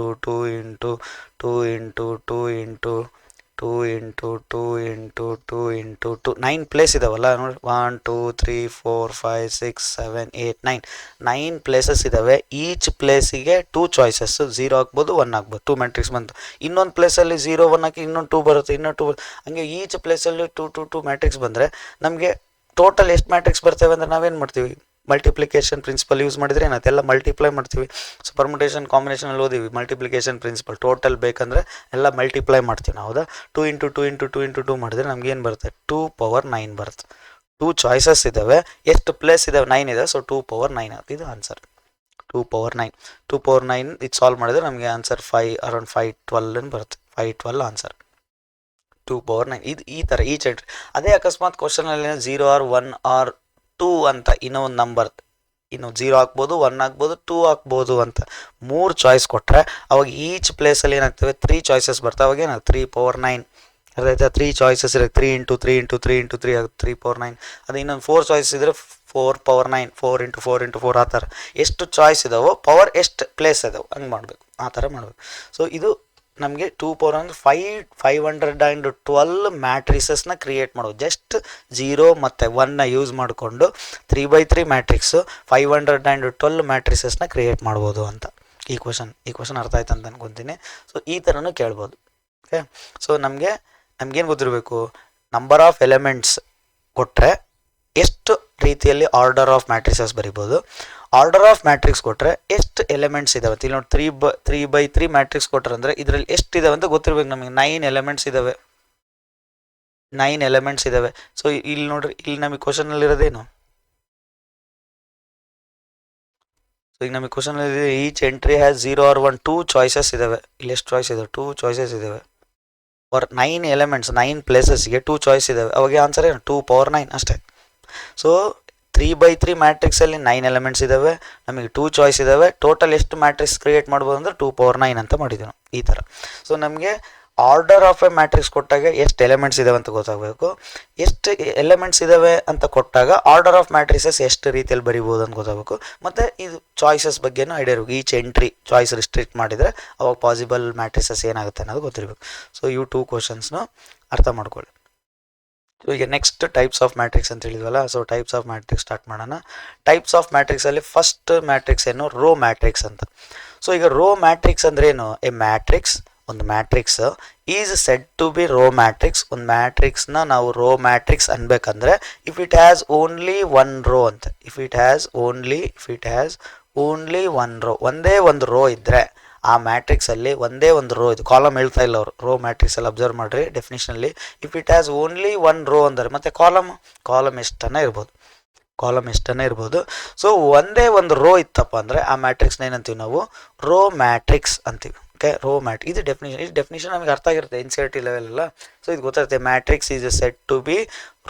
2 × 2 × 2 × 2 × 2 × 2 × 2 9 ಪ್ಲೇಸ್ ಇದಾವಲ್ಲ ನೋಡಿ. 1 2 3 4 5 6 7 8 9 ಪ್ಲೇಸಸ್ ಇದ್ದಾವೆ. ಈಚ್ ಪ್ಲೇಸಿಗೆ 2 ಚಾಯ್ಸಸ್. 0 ಹಾಕ್ಬೋದು, 1 ಹಾಕ್ಬೋದು. 2 ಮ್ಯಾಟ್ರಿಕ್ಸ್ ಬಂತು. ಇನ್ನೊಂದು ಪ್ಲೇಸಲ್ಲಿ 0 1 ಹಾಕಿ ಇನ್ನೊಂದು 2 ಬರುತ್ತೆ, ಇನ್ನೊಂದು 2 ಬರುತ್ತೆ. ಹಂಗೆ ಈಚ್ ಪ್ಲೇಸಲ್ಲಿ 2 2 2 ಮ್ಯಾಟ್ರಿಕ್ಸ್ ಬಂದರೆ ನಮಗೆ ಟೋಟಲ್ ಎಷ್ಟು ಮ್ಯಾಟ್ರಿಕ್ಸ್ ಬರ್ತವೆ ಅಂದರೆ ನಾವೇನು ಮಾಡ್ತೀವಿ? ಮಲ್ಟಿಪ್ಲಿಕೇಶನ್ ಪ್ರಿನ್ಸಿಪಲ್ ಯೂಸ್ ಮಾಡಿದರೆ ಏನಾಯ್ತು, ಎಲ್ಲ ಮಲ್ಟಿಪ್ಲೈ ಮಾಡ್ತೀವಿ. ಸೊ ಪರ್ಮುಟೇಷನ್ ಕಾಂಬಿನೇಷನಲ್ಲಿ ಓದಿವಿ ಮಲ್ಟಿಪ್ಲಿಕೇಶನ್ ಪ್ರಿನ್ಸಿಪಲ್. ಟೋಟಲ್ ಬೇಕಂದರೆ ಎಲ್ಲ ಮಲ್ಟಿಪ್ಲೈ ಮಾಡ್ತೀವಿ ನಾವು. ಹೌದಾ? 2 × 2 × 2 × 2 ಮಾಡಿದ್ರೆ ನಮ್ಗೇನು ಬರುತ್ತೆ? 2⁴ ಬರುತ್ತೆ. 2 ಚಾಯ್ಸಸ್ ಇದ್ದಾವೆ. ಎಷ್ಟು ಪ್ಲೇಸ್ ಇದ್ದಾವೆ? 9 ಇದೆ. ಸೊ 2⁴ ಇದು ಆನ್ಸರ್. 2⁴ ಇದು ಸಾಲ್ವ್ ಮಾಡಿದ್ರೆ ನಮಗೆ ಆನ್ಸರ್ ಅರೌಂಡ್ 512 ಬರುತ್ತೆ. 512 ಆನ್ಸರ್. 2⁴ ಇದು ಈ ಥರ ಈಚ್ ಎಂಟ್ರಿ. ಅದೇ ಅಕಸ್ಮಾತ್ ಕ್ವಶನಲ್ಲಿ 0 or 1 or 2 ಅಂತ ಇನ್ನೂ ಒಂದು ನಂಬರ್, ಇನ್ನು 0 ಹಾಕ್ಬೋದು, 1 ಹಾಕ್ಬೋದು, 2 ಹಾಕ್ಬೋದು ಅಂತ 3 ಚಾಯ್ಸ್ ಕೊಟ್ಟರೆ ಅವಾಗ ಈಚ್ ಪ್ಲೇಸಲ್ಲಿ ಏನಾಗ್ತವೆ? 3 ಚಾಯ್ಸಸ್ ಬರ್ತವೆ. ಅವಾಗ ಏನಾಗುತ್ತೆ? 3⁴ ಅದಾಯ್ತಾ? 3 ಚಾಯ್ಸಸ್ ಇರುತ್ತೆ. 3 × 3 × 3 × 3 ಆಗುತ್ತೆ 3⁴. ಅದು ಇನ್ನೊಂದು 4 ಚಾಯ್ಸ್ ಇದ್ದರೆ 4⁴ 4 × 4 × 4 ಆ ಥರ ಎಷ್ಟು ಚಾಯ್ಸ್ ಇದಾವೋ ಪವರ್ ಎಷ್ಟು ಪ್ಲೇಸ್ ಇದಾವೆ ಹಂಗೆ ಮಾಡಬೇಕು. ಆ ಥರ ಮಾಡಬೇಕು. ಸೊ ಇದು ನಮಗೆ 2⁴ ಅಂದರೆ 512 ಮ್ಯಾಟ್ರಿಸಸ್ನ ಕ್ರಿಯೇಟ್ ಮಾಡೋದು. ಜಸ್ಟ್ 0 ಮತ್ತು 1ನ ಯೂಸ್ ಮಾಡಿಕೊಂಡು 3/3 ಮ್ಯಾಟ್ರಿಕ್ಸು 512 ಮ್ಯಾಟ್ರಿಸಸ್ನ ಕ್ರಿಯೇಟ್ ಮಾಡ್ಬೋದು ಅಂತ. ಈ ಕ್ವಶನ್ ಅರ್ಥ ಆಯ್ತು ಅಂತ ಅನ್ಕೊತೀನಿ. ಸೊ ಈ ಥರನೂ ಕೇಳ್ಬೋದು. ಓಕೆ, ಸೊ ನಮಗೇನು ಗೊತ್ತಿರಬೇಕು? ನಂಬರ್ ಆಫ್ ಎಲಿಮೆಂಟ್ಸ್ ಕೊಟ್ಟರೆ ಎಷ್ಟು ರೀತಿಯಲ್ಲಿ ಆರ್ಡರ್ ಆಫ್ ಮ್ಯಾಟ್ರಿಸಸ್ ಬರಿಬೋದು, ಆರ್ಡರ್ ಆಫ್ ಮ್ಯಾಟ್ರಿಕ್ಸ್ ಕೊಟ್ಟರೆ ಎಷ್ಟು ಎಲಿಮೆಂಟ್ಸ್ ಇದಾವೆ ಅಂತ. ಇಲ್ಲಿ ನೋಡಿ 3x3 ಮ್ಯಾಟ್ರಿಕ್ಸ್ ಕೊಟ್ಟರೆ ಅಂದರೆ ಇದರಲ್ಲಿ ಎಷ್ಟಿದಾವೆ ಅಂತ ಗೊತ್ತಿರ್ಬೇಕು ನಮಗೆ. 9 ಎಲಿಮೆಂಟ್ಸ್ ಇದ್ದಾವೆ, 9 ಎಲಿಮೆಂಟ್ಸ್ ಇದ್ದಾವೆ. ಸೊ ಇಲ್ಲಿ ನೋಡ್ರಿ, ಇಲ್ಲಿ ನಮಗೆ ಕ್ವಶನಲ್ಲಿ ಇರೋದೇನು, ಸೊ ಈಗ ನಮಗೆ question each entry has 0 or 1 2 choices ಇದಾವೆ. ಇಲ್ಲಿ ಎಷ್ಟು ಚಾಯ್ಸ್ ಇದಾವೆ, 2 ಚಾಯ್ಸಸ್ ಇದಾವೆ. ಫಾರ್ 9 ಎಲಿಮೆಂಟ್ಸ್ 9 ಪ್ಲೇಸಸ್ಗೆ 2 ಚಾಯ್ಸ್ ಇದಾವೆ. ಅವಾಗ ಆನ್ಸರ್ ಏನು, 2^9 ಅಷ್ಟೇ. ಸೊ 3x3 ಮ್ಯಾಟ್ರಿಕ್ಸಲ್ಲಿ 9 ಎಲಿಮೆಂಟ್ಸ್ ಇದ್ದಾವೆ, ನಮಗೆ 2 ಚಾಯ್ಸ್ ಇದ್ದಾವೆ. ಟೋಟಲ್ ಎಷ್ಟು ಮ್ಯಾಟ್ರಿಕ್ಸ್ ಕ್ರಿಯೇಟ್ ಮಾಡ್ಬೋದು ಅಂದರೆ 2^9 ಅಂತ ಮಾಡಿದ್ವಿ ನಾವು ಈ ಥರ. ಸೊ ನಮಗೆ ಆರ್ಡರ್ ಆಫ್ ಎ ಮ್ಯಾಟ್ರಿಕ್ಸ್ ಕೊಟ್ಟಾಗ ಎಷ್ಟು ಎಲಿಮೆಂಟ್ಸ್ ಇದಾವೆ ಅಂತ ಗೊತ್ತಾಗಬೇಕು. ಎಷ್ಟು ಎಲಿಮೆಂಟ್ಸ್ ಇದಾವೆ ಅಂತ ಕೊಟ್ಟಾಗ ಆರ್ಡರ್ ಆಫ್ ಮ್ಯಾಟ್ರಿಸಸ್ ಎಷ್ಟು ರೀತಿಯಲ್ಲಿ ಬರಿಬೋದು ಅಂತ ಗೊತ್ತಾಗಬೇಕು. ಮತ್ತು ಇದು ಚಾಯ್ಸಸ್ ಬಗ್ಗೆನೂ ಐಡಿಯಾ ಇರಬೇಕು. ಈಚ್ ಎಂಟ್ರಿ ಚಾಯ್ಸ್ ರಿಸ್ಟ್ರಿಕ್ಟ್ ಮಾಡಿದರೆ ಅವಾಗ ಪಾಸಿಬಲ್ ಮ್ಯಾಟ್ರಿಸಸ್ ಏನಾಗುತ್ತೆ ಅನ್ನೋದು ಗೊತ್ತಿರಬೇಕು. ಸೊ ಇವು 2 ಕ್ವಶನ್ಸ್ನ ಅರ್ಥ ಮಾಡ್ಕೊಳ್ಳಿ. ಸೊ ಈಗ ನೆಕ್ಸ್ಟ್ ಟೈಪ್ಸ್ ಆಫ್ ಮ್ಯಾಟ್ರಿಕ್ಸ್ ಅಂತ ಹೇಳಿದ್ವಲ್ಲ, so types of matrix start ಮಾಡೋಣ. ಟೈಪ್ಸ್ ಆಫ್ ಮ್ಯಾಟ್ರಿಕ್ಸಲ್ಲಿ ಫಸ್ಟ್ ಮ್ಯಾಟ್ರಿಕ್ಸ್ ಏನು, ರೋ ಮ್ಯಾಟ್ರಿಕ್ಸ್ ಅಂತ. ಸೊ ಈಗ ರೋ ಮ್ಯಾಟ್ರಿಕ್ಸ್ ಅಂದ್ರೆ ಏನು, ಎ ಮ್ಯಾಟ್ರಿಕ್ಸ್, ಒಂದು matrix is said to be row matrix. ಒಂದು ಮ್ಯಾಟ್ರಿಕ್ಸ್ನ ನಾವು ರೋ ಮ್ಯಾಟ್ರಿಕ್ಸ್ ಅನ್ಬೇಕಂದ್ರೆ if it has only 1 row ಅಂತ. If it has only 1 row, ಒಂದೇ ಒಂದು ರೋ ಇದ್ದರೆ ಆ ಮ್ಯಾಟ್ರಿಕ್ಸಲ್ಲಿ ಒಂದೇ ಒಂದು ರೋ ಇದು, ಕಾಲಮ್ ಹೇಳ್ತಾ ಇಲ್ಲ ಅವರು, ರೋ ಮ್ಯಾಟ್ರಿಕ್ಸಲ್ಲಿ ಅಬ್ಸರ್ವ್ ಮಾಡಿರಿ ಡೆಫಿನಿಷನಲ್ಲಿ. If it has only 1 row ಅಂದರೆ ಮತ್ತು ಕಾಲಮ್ ಎಷ್ಟನ್ನ ಇರ್ಬೋದು. ಸೊ ಒಂದೇ ಒಂದು ರೋ ಇತ್ತಪ್ಪ ಅಂದರೆ ಆ ಮ್ಯಾಟ್ರಿಕ್ಸ್ನ ಏನಂತೀವಿ ನಾವು, ರೋ ಮ್ಯಾಟ್ರಿಕ್ಸ್ ಅಂತೀವಿ. ಓಕೆ, ರೋ ಮ್ಯಾಟ್ರಿಕ್ಸ್ ಇದು ಡೆಫಿನಿಷನ್ ನಮಗೆ ಅರ್ಥ ಆಗಿರುತ್ತೆ NCERT ಲೆವೆಲ್ ಎಲ್ಲ. ಸೊ ಇದು ಗೊತ್ತಾಗುತ್ತೆ, matrix is said to be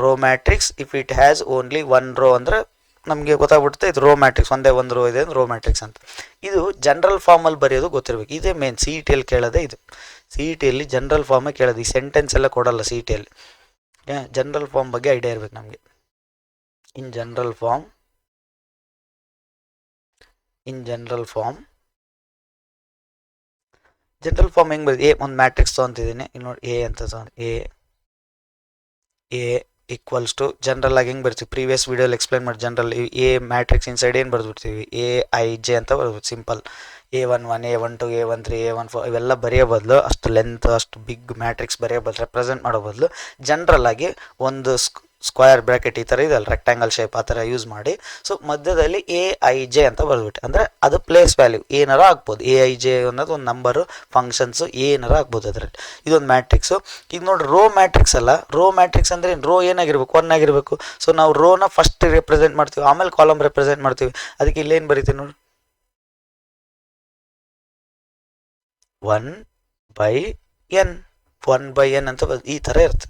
row matrix if it has only 1 row ಅಂದರೆ ನಮಗೆ ಗೊತ್ತಾಗ್ಬಿಡುತ್ತೆ ಇದು ರೋ ಮ್ಯಾಟ್ರಿಕ್ಸ್, ಒಂದೇ ಒಂದು ರೋ ಇದೆ ಅಂದ್ರೆ ರೋ ಮ್ಯಾಟ್ರಿಕ್ಸ್ ಅಂತ. ಇದು ಜನರಲ್ ಫಾರ್ಮಲ್ಲಿ ಬರೆಯೋದು ಗೊತ್ತಿರಬೇಕು. ಇದೇ ಮೇನ್ CET-ಯಲ್ಲಿ ಕೇಳೋದೇ ಇದು. CET-ಯಲ್ಲಿ ಜನರಲ್ ಫಾರ್ಮೇ ಕೇಳೋದು, ಈ ಸೆಂಟೆನ್ಸ್ ಎಲ್ಲ ಕೊಡಲ್ಲ CET-ಯಲ್ಲಿ. ಜನರಲ್ ಫಾರ್ಮ್ ಬಗ್ಗೆ ಐಡಿಯಾ ಇರಬೇಕು ನಮಗೆ. ಇನ್ ಜನರಲ್ ಫಾರ್ಮ್ ಹೆಂಗೆ ಬರೀ, ಒಂದು ಮ್ಯಾಟ್ರಿಕ್ಸ್ ತೊಗೊಂತಿದ್ದೀನಿ, ಇಲ್ಲಿ ನೋಡಿ ಎ ಅಂತ ಎ ಈಕ್ವಲ್ಸ್ ಟು ಜನರಲ್ ಆಗಿ ಹೆಂಗೆ ಬರ್ತೀವಿ, ಪ್ರೀವಿಯಸ್ ವೀಡಿಯೋಲಿ ಎಕ್ಸ್ಪ್ಲೈನ್ ಮಾಡಿ. ಜನರಲ್ ಎ ಮ್ಯಾಟ್ರಿಕ್ಸ್ ಇನ್ಸೈಡ್ ಏನು ಬರೆದ್ಬಿಡ್ತೀವಿ, AIJ ಅಂತ ಬರ್ಬೋದು, simple. A11 A12 A13 A14 ಇವೆಲ್ಲ ಬರೆಯೋ ಬದಲು, ಅಷ್ಟು ಲೆಂತ್ ಅಷ್ಟು ಬಿಗ್ ಮ್ಯಾಟ್ರಿಕ್ಸ್ ಬರೆಯೋ ಬದಲು, ರೆಪ್ರೆಸೆಂಟ್ ಮಾಡೋ ಬದಲು ಜನರಲ್ ಆಗಿ ಒಂದು ಸ್ಕ್ವೇರ್ ಬ್ರ್ಯಾಕೆಟ್ ಈ ಥರ ಇದೆಯಲ್ಲ, ರೆಕ್ಟ್ಯಾಂಗಲ್ ಶೇಪ್, ಆ ಥರ ಯೂಸ್ ಮಾಡಿ. ಸೊ ಮಧ್ಯದಲ್ಲಿ AIJ ಅಂತ ಬರೆದ್ಬಿಟ್ಟೆ ಅಂದರೆ ಅದು ಪ್ಲೇಸ್ ವ್ಯಾಲ್ಯೂ ಏನಾರ ಆಗ್ಬೋದು. AIJ ಅನ್ನೋದು ಒಂದು ನಂಬರು, ಫಂಕ್ಷನ್ಸು ಏನಾರ ಆಗ್ಬೋದು ಅದರಲ್ಲಿ. ಇದೊಂದು ಮ್ಯಾಟ್ರಿಕ್ಸು. ಈಗ ನೋಡಿ ರೋ ಮ್ಯಾಟ್ರಿಕ್ಸ್ ಅಲ್ಲ, ರೋ ಮ್ಯಾಟ್ರಿಕ್ಸ್ ಅಂದರೆ ರೋ ಏನಾಗಿರ್ಬೇಕು, 1 ಆಗಿರಬೇಕು. ಸೊ ನಾವು ರೋನ ಫಸ್ಟ್ ರೆಪ್ರೆಸೆಂಟ್ ಮಾಡ್ತೀವಿ, ಆಮೇಲೆ ಕಾಲಮ್ ರೆಪ್ರೆಸೆಂಟ್ ಮಾಡ್ತೀವಿ. ಅದಕ್ಕೆ ಇಲ್ಲೇನು ಬರೀತೀವಿ ನೋಡಿ, 1/n ಅಂತ ಈ ಥರ ಇರ್ತದೆ.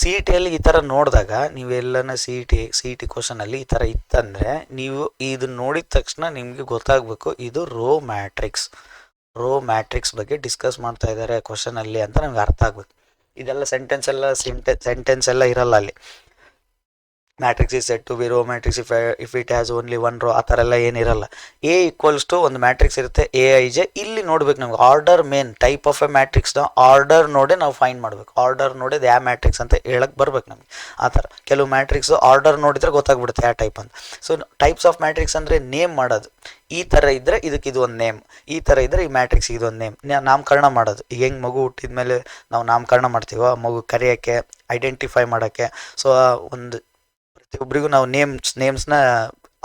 CET-ಯಲ್ಲಿ ಈ ಥರ ನೋಡಿದಾಗ ನೀವೆಲ್ಲನ CET ಕ್ವಶನಲ್ಲಿ ಈ ಥರ ಇತ್ತಂದರೆ ನೀವು ಇದನ್ನ ನೋಡಿದ ತಕ್ಷಣ ನಿಮಗೆ ಗೊತ್ತಾಗಬೇಕು ಇದು ರೋ ಮ್ಯಾಟ್ರಿಕ್ಸ್ ಬಗ್ಗೆ ಡಿಸ್ಕಸ್ ಮಾಡ್ತಾ ಇದ್ದಾರೆ ಕ್ವಶನಲ್ಲಿ ಅಂತ ನಮ್ಗೆ ಅರ್ಥ ಆಗಬೇಕು. ಇದೆಲ್ಲ ಸೆಂಟೆನ್ಸ್ ಎಲ್ಲ ಇರಲ್ಲ ಅಲ್ಲಿ. Matrix is said to be row matrix if it has only 1 row, ಆ ಥರ ಎಲ್ಲ ಏನಿರಲ್ಲ. A ಈಕ್ವಲ್ಸ್ ಟು ಒಂದು ಮ್ಯಾಟ್ರಿಕ್ಸ್ ಇರುತ್ತೆ AIJ. ಇಲ್ಲಿ ನೋಡ್ಬೇಕು ನಮ್ಗೆ order, main type of a ಮ್ಯಾಟ್ರಿಕ್ಸ್ನ ಆರ್ಡರ್ ನೋಡೇ ನಾವು ಫೈಂಡ್ ಮಾಡಬೇಕು. ಆರ್ಡರ್ ನೋಡಿದ ಯಾವ ಮ್ಯಾಟ್ರಿಕ್ಸ್ ಅಂತ ಹೇಳಕ್ಕೆ ಬರ್ಬೇಕು ನಮಗೆ. ಆ ಥರ ಕೆಲವು ಮ್ಯಾಟ್ರಿಕ್ಸು ಆರ್ಡರ್ ನೋಡಿದರೆ ಗೊತ್ತಾಗ್ಬಿಡುತ್ತೆ ಯಾವ ಟೈಪ್ ಅಂತ. ಸೊ ಟೈಪ್ಸ್ ಆಫ್ ಮ್ಯಾಟ್ರಿಕ್ಸ್ ಅಂದರೆ ನೇಮ್ ಮಾಡೋದು. ಈ ಥರ ಇದ್ದರೆ ಇದಕ್ಕೆ ಇದು ಒಂದು ನೇಮ್, ಈ ಥರ ಇದ್ದರೆ ಈ ಮ್ಯಾಟ್ರಿಕ್ಸ್ ಇದೊಂದು ನೇಮ್. ನಾಮಕರಣ ಮಾಡೋದು, ಈಗ ಹೆಂಗೆ ಮಗು ಹುಟ್ಟಿದ ಮೇಲೆ ನಾವು ನಾಮಕರಣ ಮಾಡ್ತೀವೋ, ಮಗು ಕರೆಯೋಕ್ಕೆ, ಐಡೆಂಟಿಫೈ ಮಾಡೋಕ್ಕೆ. ಸೊ ಒಂದು ಪ್ರತಿಯೊಬ್ಬರಿಗೂ ನಾವು ನೇಮ್ಸ್ನ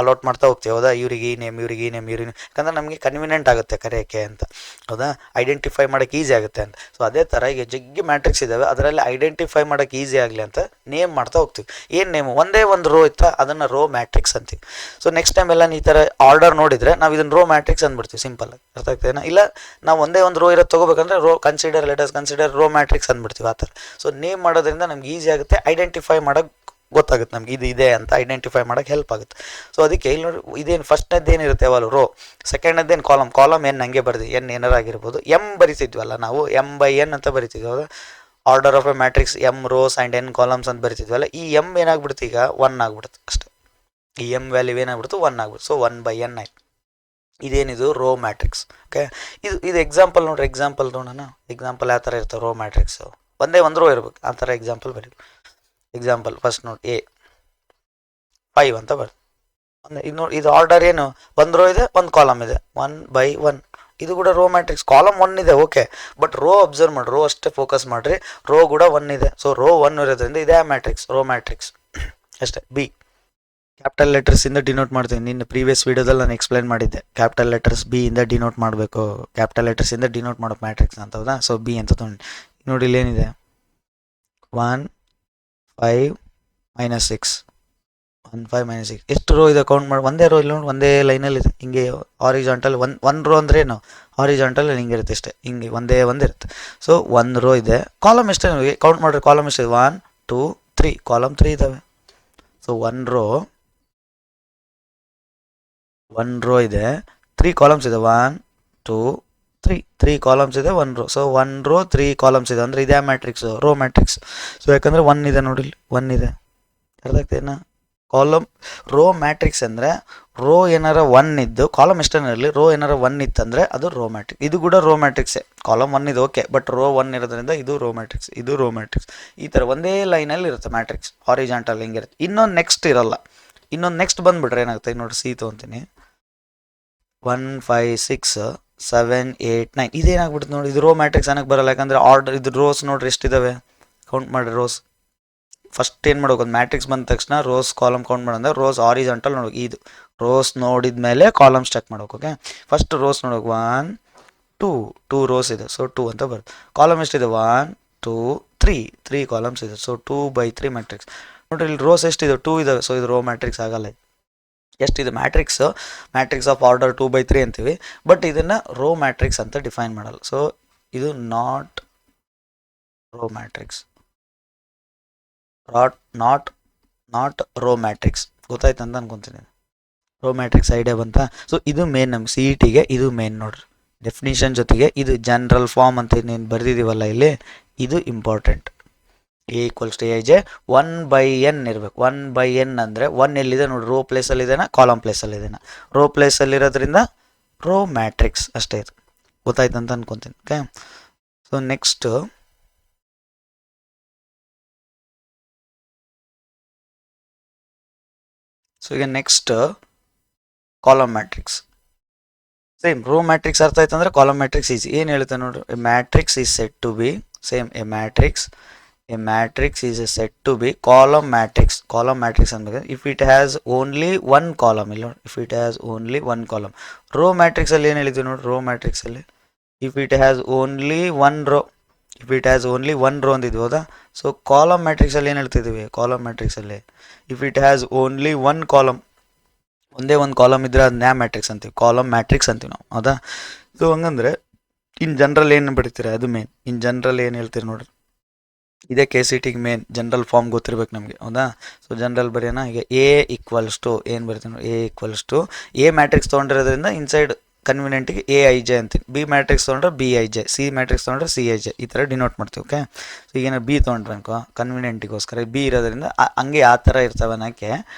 ಅಲಾಟ್ ಮಾಡ್ತಾ ಹೋಗ್ತೀವಿ, ಹೌದಾ, ಇವ್ರಿಗೆ ಈ ನೇಮ್, ಯಾಕಂದರೆ ನಮಗೆ ಕನ್ವೀನಿಯೆಂಟ್ ಆಗುತ್ತೆ ಕರೆಯೋಕ್ಕೆ ಅಂತ, ಹೌದಾ, ಐಡೆಂಟಿಫೈ ಮಾಡೋಕ್ಕೆ ಈಸಿ ಆಗುತ್ತೆ ಅಂತ. ಸೊ ಅದೇ ಥರ ಈಗ ಜಗ್ಗಿ ಮ್ಯಾಟ್ರಿಕ್ಸ್ ಇದ್ದಾವೆ, ಅದರಲ್ಲಿ ಐಡೆಂಟಿಫೈ ಮಾಡೋಕ್ಕೆ ಈಸಿ ಆಗಲಿ ಅಂತ ನೇಮ್ ಮಾಡ್ತಾ ಹೋಗ್ತೀವಿ. ಏನು ನೇಮು, ಒಂದೇ ಒಂದು ರೋ ಇತ್ತಾ ಅದನ್ನು ರೋ ಮ್ಯಾಟ್ರಿಕ್ಸ್ ಅಂತೀವಿ. ಸೊ ನೆಕ್ಸ್ಟ್ ಟೈಮ್ ಎಲ್ಲ ಈ ಥರ ಆರ್ಡರ್ ನೋಡಿದರೆ ನಾವು ಇದನ್ನು ರೋ ಮ್ಯಾಟ್ರಿಕ್ಸ್ ಅಂದ್ಬಿಡ್ತೀವಿ, ಸಿಂಪಲ್ ಆಗಿ. ಅರ್ಥ ಆಗ್ತದೇನಾ? ಇಲ್ಲ ನಾವು ಒಂದೇ ಒಂದು ರೋ ಇರೋದು ತೊಗೋಬೇಕಂದ್ರೆ ಲೆಟಸ್ ಕನ್ಸಿಡರ್ ರೋ ಮ್ಯಾಟ್ರಿಕ್ಸ್ ಅಂದ್ಬಿಡ್ತೀವಿ, ಆ ಥರ. ಸೊ ನೇಮ್ ಮಾಡೋದ್ರಿಂದ ನಮ್ಗೆ ಈಸಿ ಆಗುತ್ತೆ, ಐಡೆಂಟಿಫೈ ಮಾಡೋಕ್ಕೆ ಗೊತ್ತಾಗುತ್ತೆ ನಮ್ಗೆ ಇದು ಇದೆ ಅಂತ ಐಡೆಂಟಿಫೈ ಮಾಡೋಕ್ಕೆ ಹೆಲ್ಪ್ ಆಗುತ್ತೆ. ಸೊ ಅದಕ್ಕೆ ಇಲ್ಲಿ ನೋಡಿ, ಇದೇನು ಫಸ್ಟ್ನೇದು ಏನಿರುತ್ತೆ ಯಾವಾಗ ರೋ, ಸೆಕೆಂಡ್ನೇದೇನು ಕಾಲಮ್ ಏನು ಹಂಗೆ ಬರ್ದು ಎನ್ ಏನಾರು ಆಗಿರ್ಬೋದು. ಬರಿತಿದ್ವಲ್ಲ ನಾವು, M/n ಅಂತ ಬರಿತಿದ್ವಿ, ಹೌದಾ. Order of a matrix M rows and n columns ಅಂತ ಬರಿತಿದ್ವಲ್ಲ, ಈ M ಏನಾಗ್ಬಿಡುತ್ತೆ ಈಗ 1 ಆಗ್ಬಿಡುತ್ತೆ ಅಷ್ಟೇ. ಈ M ವ್ಯಾಲ್ಯೂ ಏನಾಗ್ಬಿಡ್ತು 1 ಆಗ್ಬಿಡುತ್ತೆ. ಸೊ 1/n ಆಯ್ತು. ಇದೇನಿದು ರೋ ಮ್ಯಾಟ್ರಿಕ್ಸ್. ಓಕೆ, ಇದು ಎಕ್ಸಾಂಪಲ್ ನೋಡ್ರಿ, ಎಕ್ಸಾಂಪಲ್ ನೋಡೋಣ. ಎಕ್ಸಾಂಪಲ್ ಯಾವ ಥರ ಇರ್ತವೆ ರೋ ಮ್ಯಾಟ್ರಿಕ್ಸು, ಒಂದೇ ಒಂದು ರೋ ಇರ್ಬೇಕು, ಆ ಥರ ಎಕ್ಸಾಂಪಲ್ ಬರೀ. ಎಕ್ಸಾಂಪಲ್ ಫಸ್ಟ್ ನೋಡಿ, A5 ಅಂತ ಬರ್ತದೆ. ಇದು ನೋಡಿ, ಇದು ಆರ್ಡರ್ ಏನು, ಒಂದು ರೋ ಇದೆ, ಒಂದು ಕಾಲಮ್ ಇದೆ, 1/1. ಇದು ಕೂಡ ರೋ ಮ್ಯಾಟ್ರಿಕ್ಸ್, ಕಾಲಮ್ 1 ಇದೆ, ಓಕೆ, ಬಟ್ ರೋ ಅಬ್ಸರ್ವ್ ಮಾಡಿ, ರೋ ಅಷ್ಟೇ ಫೋಕಸ್ ಮಾಡಿರಿ, ರೋ ಕೂಡ 1 ಇದೆ. ಸೊ ರೋ 1 ಇರೋದ್ರಿಂದ ಇದೇ ಮ್ಯಾಟ್ರಿಕ್ಸ್, ರೋ ಮ್ಯಾಟ್ರಿಕ್ಸ್. ಅಷ್ಟೇ. ಬಿ ಕ್ಯಾಪಿಟಲ್ ಲೆಟರ್ಸಿಂದ ಡಿನೋಟ್ ಮಾಡ್ತೀನಿ. ನಿನ್ನ ಪ್ರೀವಿಯಸ್ ವೀಡಿಯೋದಲ್ಲಿ ನಾನು ಎಕ್ಸ್ಪ್ಲೈನ್ ಮಾಡಿದ್ದೆ, ಕ್ಯಾಪಿಟಲ್ ಲೆಟರ್ಸ್ ಬಿ ಇಂದ ಡಿನೋಟ್ ಮಾಡಬೇಕು, ಕ್ಯಾಪಿಟಲ್ ಲೆಟರ್ಸಿಂದ ಡಿನೋಟ್ ಮಾಡೋ ಮ್ಯಾಟ್ರಿಕ್ಸ್ ಅಂತ, ಹೌದಾ? ಸೊ ಬಿ ಅಂತ ತೊಗೊಂಡು ನೋಡಿ, ಇಲ್ಲಿ ಏನಿದೆ 1 5 -6 1 5 -6 ಎಷ್ಟು ರೋ ಇದೆ ಕೌಂಟ್ ಮಾಡಿ. ಒಂದೇ ರೋ ಇಲ್ಲ ನೋಡಿ, ಒಂದೇ ಲೈನಲ್ಲಿ ಇದೆ ಹಿಂಗೆ ಹಾರಿಜಾಂಟಲ್. ಒನ್ ರೋ ಅಂದರೆ ಏನು, ಹಾರಿಜಾಂಟಲ್ ಹಿಂಗೆ ಇರುತ್ತೆ ಅಷ್ಟೇ, ಹಿಂಗೆ ಒಂದೇ ಇರುತ್ತೆ. ಸೊ 1 ರೋ ಇದೆ. ಕಾಲಮ್ ಎಷ್ಟೇ ಕೌಂಟ್ ಮಾಡಿರಿ, ಕಾಲಮ್ ಎಷ್ಟಿದೆ 1 2 3, ಕಾಲಮ್ 3 ಇದ್ದಾವೆ. ಸೊ 1 ರೋ ಇದೆ, 3 ಕಾಲಮ್ಸ್ ಇದೆ, 1 2 3 ಕಾಲಮ್ಸ್ ಇದೆ, 1 ರೋ. ಸೊ 1 ರೋ 3 ಕಾಲಮ್ಸ್ ಇದೆ ಅಂದರೆ ಇದೇ ಮ್ಯಾಟ್ರಿಕ್ಸ್, ರೋ ಮ್ಯಾಟ್ರಿಕ್ಸ್. ಸೊ ಯಾಕಂದರೆ 1 ಇದೆ ನೋಡಿ, 1 ಇದೆ, ಅರ್ಥ ಆಗ್ತೇನಾ? ಕಾಲಮ್ ರೋ ಮ್ಯಾಟ್ರಿಕ್ಸ್ ಅಂದರೆ ರೋ ಏನಾರ 1 ಇದ್ದು, ಕಾಲಮ್ ಎಷ್ಟೇನ ಇರಲಿ, ರೋ ಏನಾರ 1 ಇತ್ತಂದರೆ ಅದು ರೋ ಮ್ಯಾಟ್ರಿಕ್ಸ್. ಇದು ಕೂಡ ರೋ ಮ್ಯಾಟ್ರಿಕ್ಸೇ, ಕಾಲಮ್ 1 ಇದೆ ಓಕೆ, ಬಟ್ ರೋ 1 ಇರೋದ್ರಿಂದ ಇದು ರೋ ಮ್ಯಾಟ್ರಿಕ್ಸ್, ಇದು ರೋ ಮ್ಯಾಟ್ರಿಕ್ಸ್. ಈ ಥರ ಒಂದೇ ಲೈನಲ್ಲಿ ಇರುತ್ತೆ ಮ್ಯಾಟ್ರಿಕ್ಸ್, ಹಾರಿಜಾಂಟಲ್ ಹಿಂಗಿರುತ್ತೆ. ಇನ್ನೊಂದು ನೆಕ್ಸ್ಟ್ ಇರಲ್ಲ. ಇನ್ನೊಂದು ನೆಕ್ಸ್ಟ್ ಬಂದುಬಿಟ್ರೆ ಏನಾಗುತ್ತೆ ನೋಡಿ, ಸಿ ತೊಗೊತೀನಿ, 1 5 6 7 8 9 ಇದೇನಾಗ್ಬಿಡುತ್ತೆ ನೋಡಿ, ಇದು ರೋ ಮ್ಯಾಟ್ರಿಕ್ಸ್ ಏನಕ್ಕೆ ಬರಲ್ಲ, ಯಾಕಂದರೆ ಆರ್ಡರ್ ಇದು ರೋಸ್ ನೋಡ್ರಿ ಎಷ್ಟಿದ್ದಾವೆ, ಕೌಂಟ್ ಮಾಡಿ ರೋಸ್. ಫಸ್ಟ್ ಏನು ಮಾಡ್ಬೇಕು, ಒಂದು ಮ್ಯಾಟ್ರಿಕ್ಸ್ ಬಂದ ತಕ್ಷಣ ರೋಸ್ ಕಾಲಮ್ ಕೌಂಟ್ ಮಾಡೋದ್ರೆ ರೋಸ್ ಹಾರಿಜಾಂಟಲ್ ನೋಡ್ಬೇಕು. ಇದು ರೋಸ್ ನೋಡಿದ ಮೇಲೆ ಕಾಲಮ್ಸ್ ಚೆಕ್ ಮಾಡ್ಬೇಕು. ಓಕೆ, ಫಸ್ಟ್ ರೋಸ್ ನೋಡ್ಬೇಕು, 1 2 ರೋಸ್ ಇದೆ, ಸೊ 2 ಅಂತ ಬರುತ್ತೆ. ಕಾಲಮ್ ಎಷ್ಟಿದೆ 1 2 3 ಕಾಲಮ್ಸ್ ಇದೆ, ಸೊ 2/3 ಮ್ಯಾಟ್ರಿಕ್ಸ್. ನೋಡ್ರಿ ಇಲ್ಲಿ ರೋಸ್ ಎಷ್ಟಿದೆ 2 ಇದಾವೆ, ಸೊ ಇದು ರೋ ಮ್ಯಾಟ್ರಿಕ್ಸ್ ಆಗಲ್ಲ. ಎಷ್ಟಿದೆ ಮ್ಯಾಟ್ರಿಕ್ಸ್ ಆಫ್ ಆರ್ಡರ್ 2/3 ಅಂತೀವಿ, ಬಟ್ ಇದನ್ನು ರೋ ಮ್ಯಾಟ್ರಿಕ್ಸ್ ಅಂತ ಡಿಫೈನ್ ಮಾಡಲ್ಲ. ಸೊ ಇದು not row matrix, not row matrix. ಗೊತ್ತಾಯ್ತು ಅಂತ ಅನ್ಕೊತೀನಿ, ರೋ ಮ್ಯಾಟ್ರಿಕ್ಸ್ ಐಡಿಯಾ ಬಂತಾ? ಸೊ ಇದು ಮೇನ್, ನಮ್ಮ ಸಿ ಇ ಟಿಗೆ ಇದು ಮೇನ್ ನೋಡ್ರಿ. ಡೆಫಿನಿಷನ್ ಜೊತೆಗೆ ಇದು ಜನರಲ್ ಫಾರ್ಮ್ ಅಂತ ನೀನು ಬರೆದಿದ್ದೀವಲ್ಲ ಇಲ್ಲಿ, ಇದು ಇಂಪಾರ್ಟೆಂಟ್. A = Aij 1/n ಇರಬೇಕು. 1/n ಅಂದರೆ 1 ಎಲ್ಲಿದೆ ನೋಡಿ, ರೋ ಪ್ಲೇಸಲ್ಲಿ ಇದೆನಾ, ಕಾಲಮ್ ಪ್ಲೇಸಲ್ಲಿ ಇದೆನಾ? ರೋ ಪ್ಲೇಸಲ್ಲಿರೋದ್ರಿಂದ ರೋ ಮ್ಯಾಟ್ರಿಕ್ಸ್ ಅಷ್ಟೇ. ಇದು ಗೊತ್ತಾಯ್ತು ಅಂತ ಅನ್ಕೊತೀನಿ. ಓಕೆ, ಸೊ ನೆಕ್ಸ್ಟ್ ಈಗ next column matrix. Same row matrix ಅರ್ಥ ಆಯ್ತು ಅಂದರೆ ಕಾಲಮ್ ಮ್ಯಾಟ್ರಿಕ್ಸ್ ಈಸಿ. ಏನು ಹೇಳುತ್ತೆ ನೋಡ್ರಿ, a matrix is said to be, same a matrix is said to be column matrix ಅಂದ್ರೆ if it has only one column. ಇಲ್ಲ ನೋಡಿ, if it has only one column. Row matrix ಅಲ್ಲಿ ಏನು ಹೇಳಿದ್ವಿ ನೋಡಿ, ರೋ ಮ್ಯಾಟ್ರಿಕ್ಸ್ ಅಲ್ಲಿ if it has only one row ಅಂದಿದ್ವಿ, ಹೌದಾ? ಸೊ ಕಾಲಮ್ ಮ್ಯಾಟ್ರಿಕ್ಸ್ ಅಲ್ಲಿ ಏನು ಹೇಳ್ತಿದ್ದೀವಿ, ಕಾಲಮ್ ಮ್ಯಾಟ್ರಿಕ್ಸ್ ಅಲ್ಲಿ if it has only one column, ಒಂದೇ ಒಂದು ಕಾಲಮ್ ಇದ್ರೆ ಅದನ್ನ ಮ್ಯಾಟ್ರಿಕ್ಸ್ ಅಂತೀವಿ, ಕಾಲಮ್ ಮ್ಯಾಟ್ರಿಕ್ಸ್ ಅಂತೀವಿ ನಾವು, ಹೌದಾ? ಸೊ ಹಂಗಂದ್ರೆ ಇನ್ ಜನರಲ್ ಏನು ಬಿಡ್ತೀರಾ, ಅದು ಮೇನ್. ಇನ್ ಜನರಲ್ ಏನು ಹೇಳ್ತೀರಿ ನೋಡ್ರಿ, ಇದೇ ಕೆ ಸಿ ಟಿಗೆ ಮೇನ್ ಜನರಲ್ ಫಾರ್ಮ್ ಗೊತ್ತಿರ್ಬೇಕು ನಮಗೆ, ಹೌದಾ? ಸೊ ಜನರಲ್ ಬರೆಯೋಣ. ಈಗ A= ಏನು ಬರಿತೀನಿ, A ಮ್ಯಾಟ್ರಿಕ್ಸ್ ತೊಗೊಂಡಿರೋದ್ರಿಂದ ಇನ್ಸೈಡ್ ಕನ್ವಿನಿಯೆಂಟಿಗೆ Aij ಅಂತೀನಿ, ಬಿ ಮ್ಯಾಟ್ರಿಕ್ಸ್ ತೊಗೊಂಡ್ರೆ Bij, ಸಿ ಮ್ಯಾಟ್ರಿಕ್ಸ್ ತೊಗೊಂಡ್ರೆ Cij, ಈ ಥರ ಡಿನೋಟ್ ಮಾಡ್ತೀವಿ. ಓಕೆ, ಸೊ ಈಗೇನೋ ಬಿ ತೊಗೊಂಡ್ರೆ ಅನ್ಕೋ, ಕನ್ವಿನಿಯೆಂಟಿಗೋಸ್ಕರ ಬಿ ಇರೋದ್ರಿಂದ ಹಂಗೆ ಆ ಥರ ಇರ್ತವೆ ಅನ್ನೋಕ್ಕೆ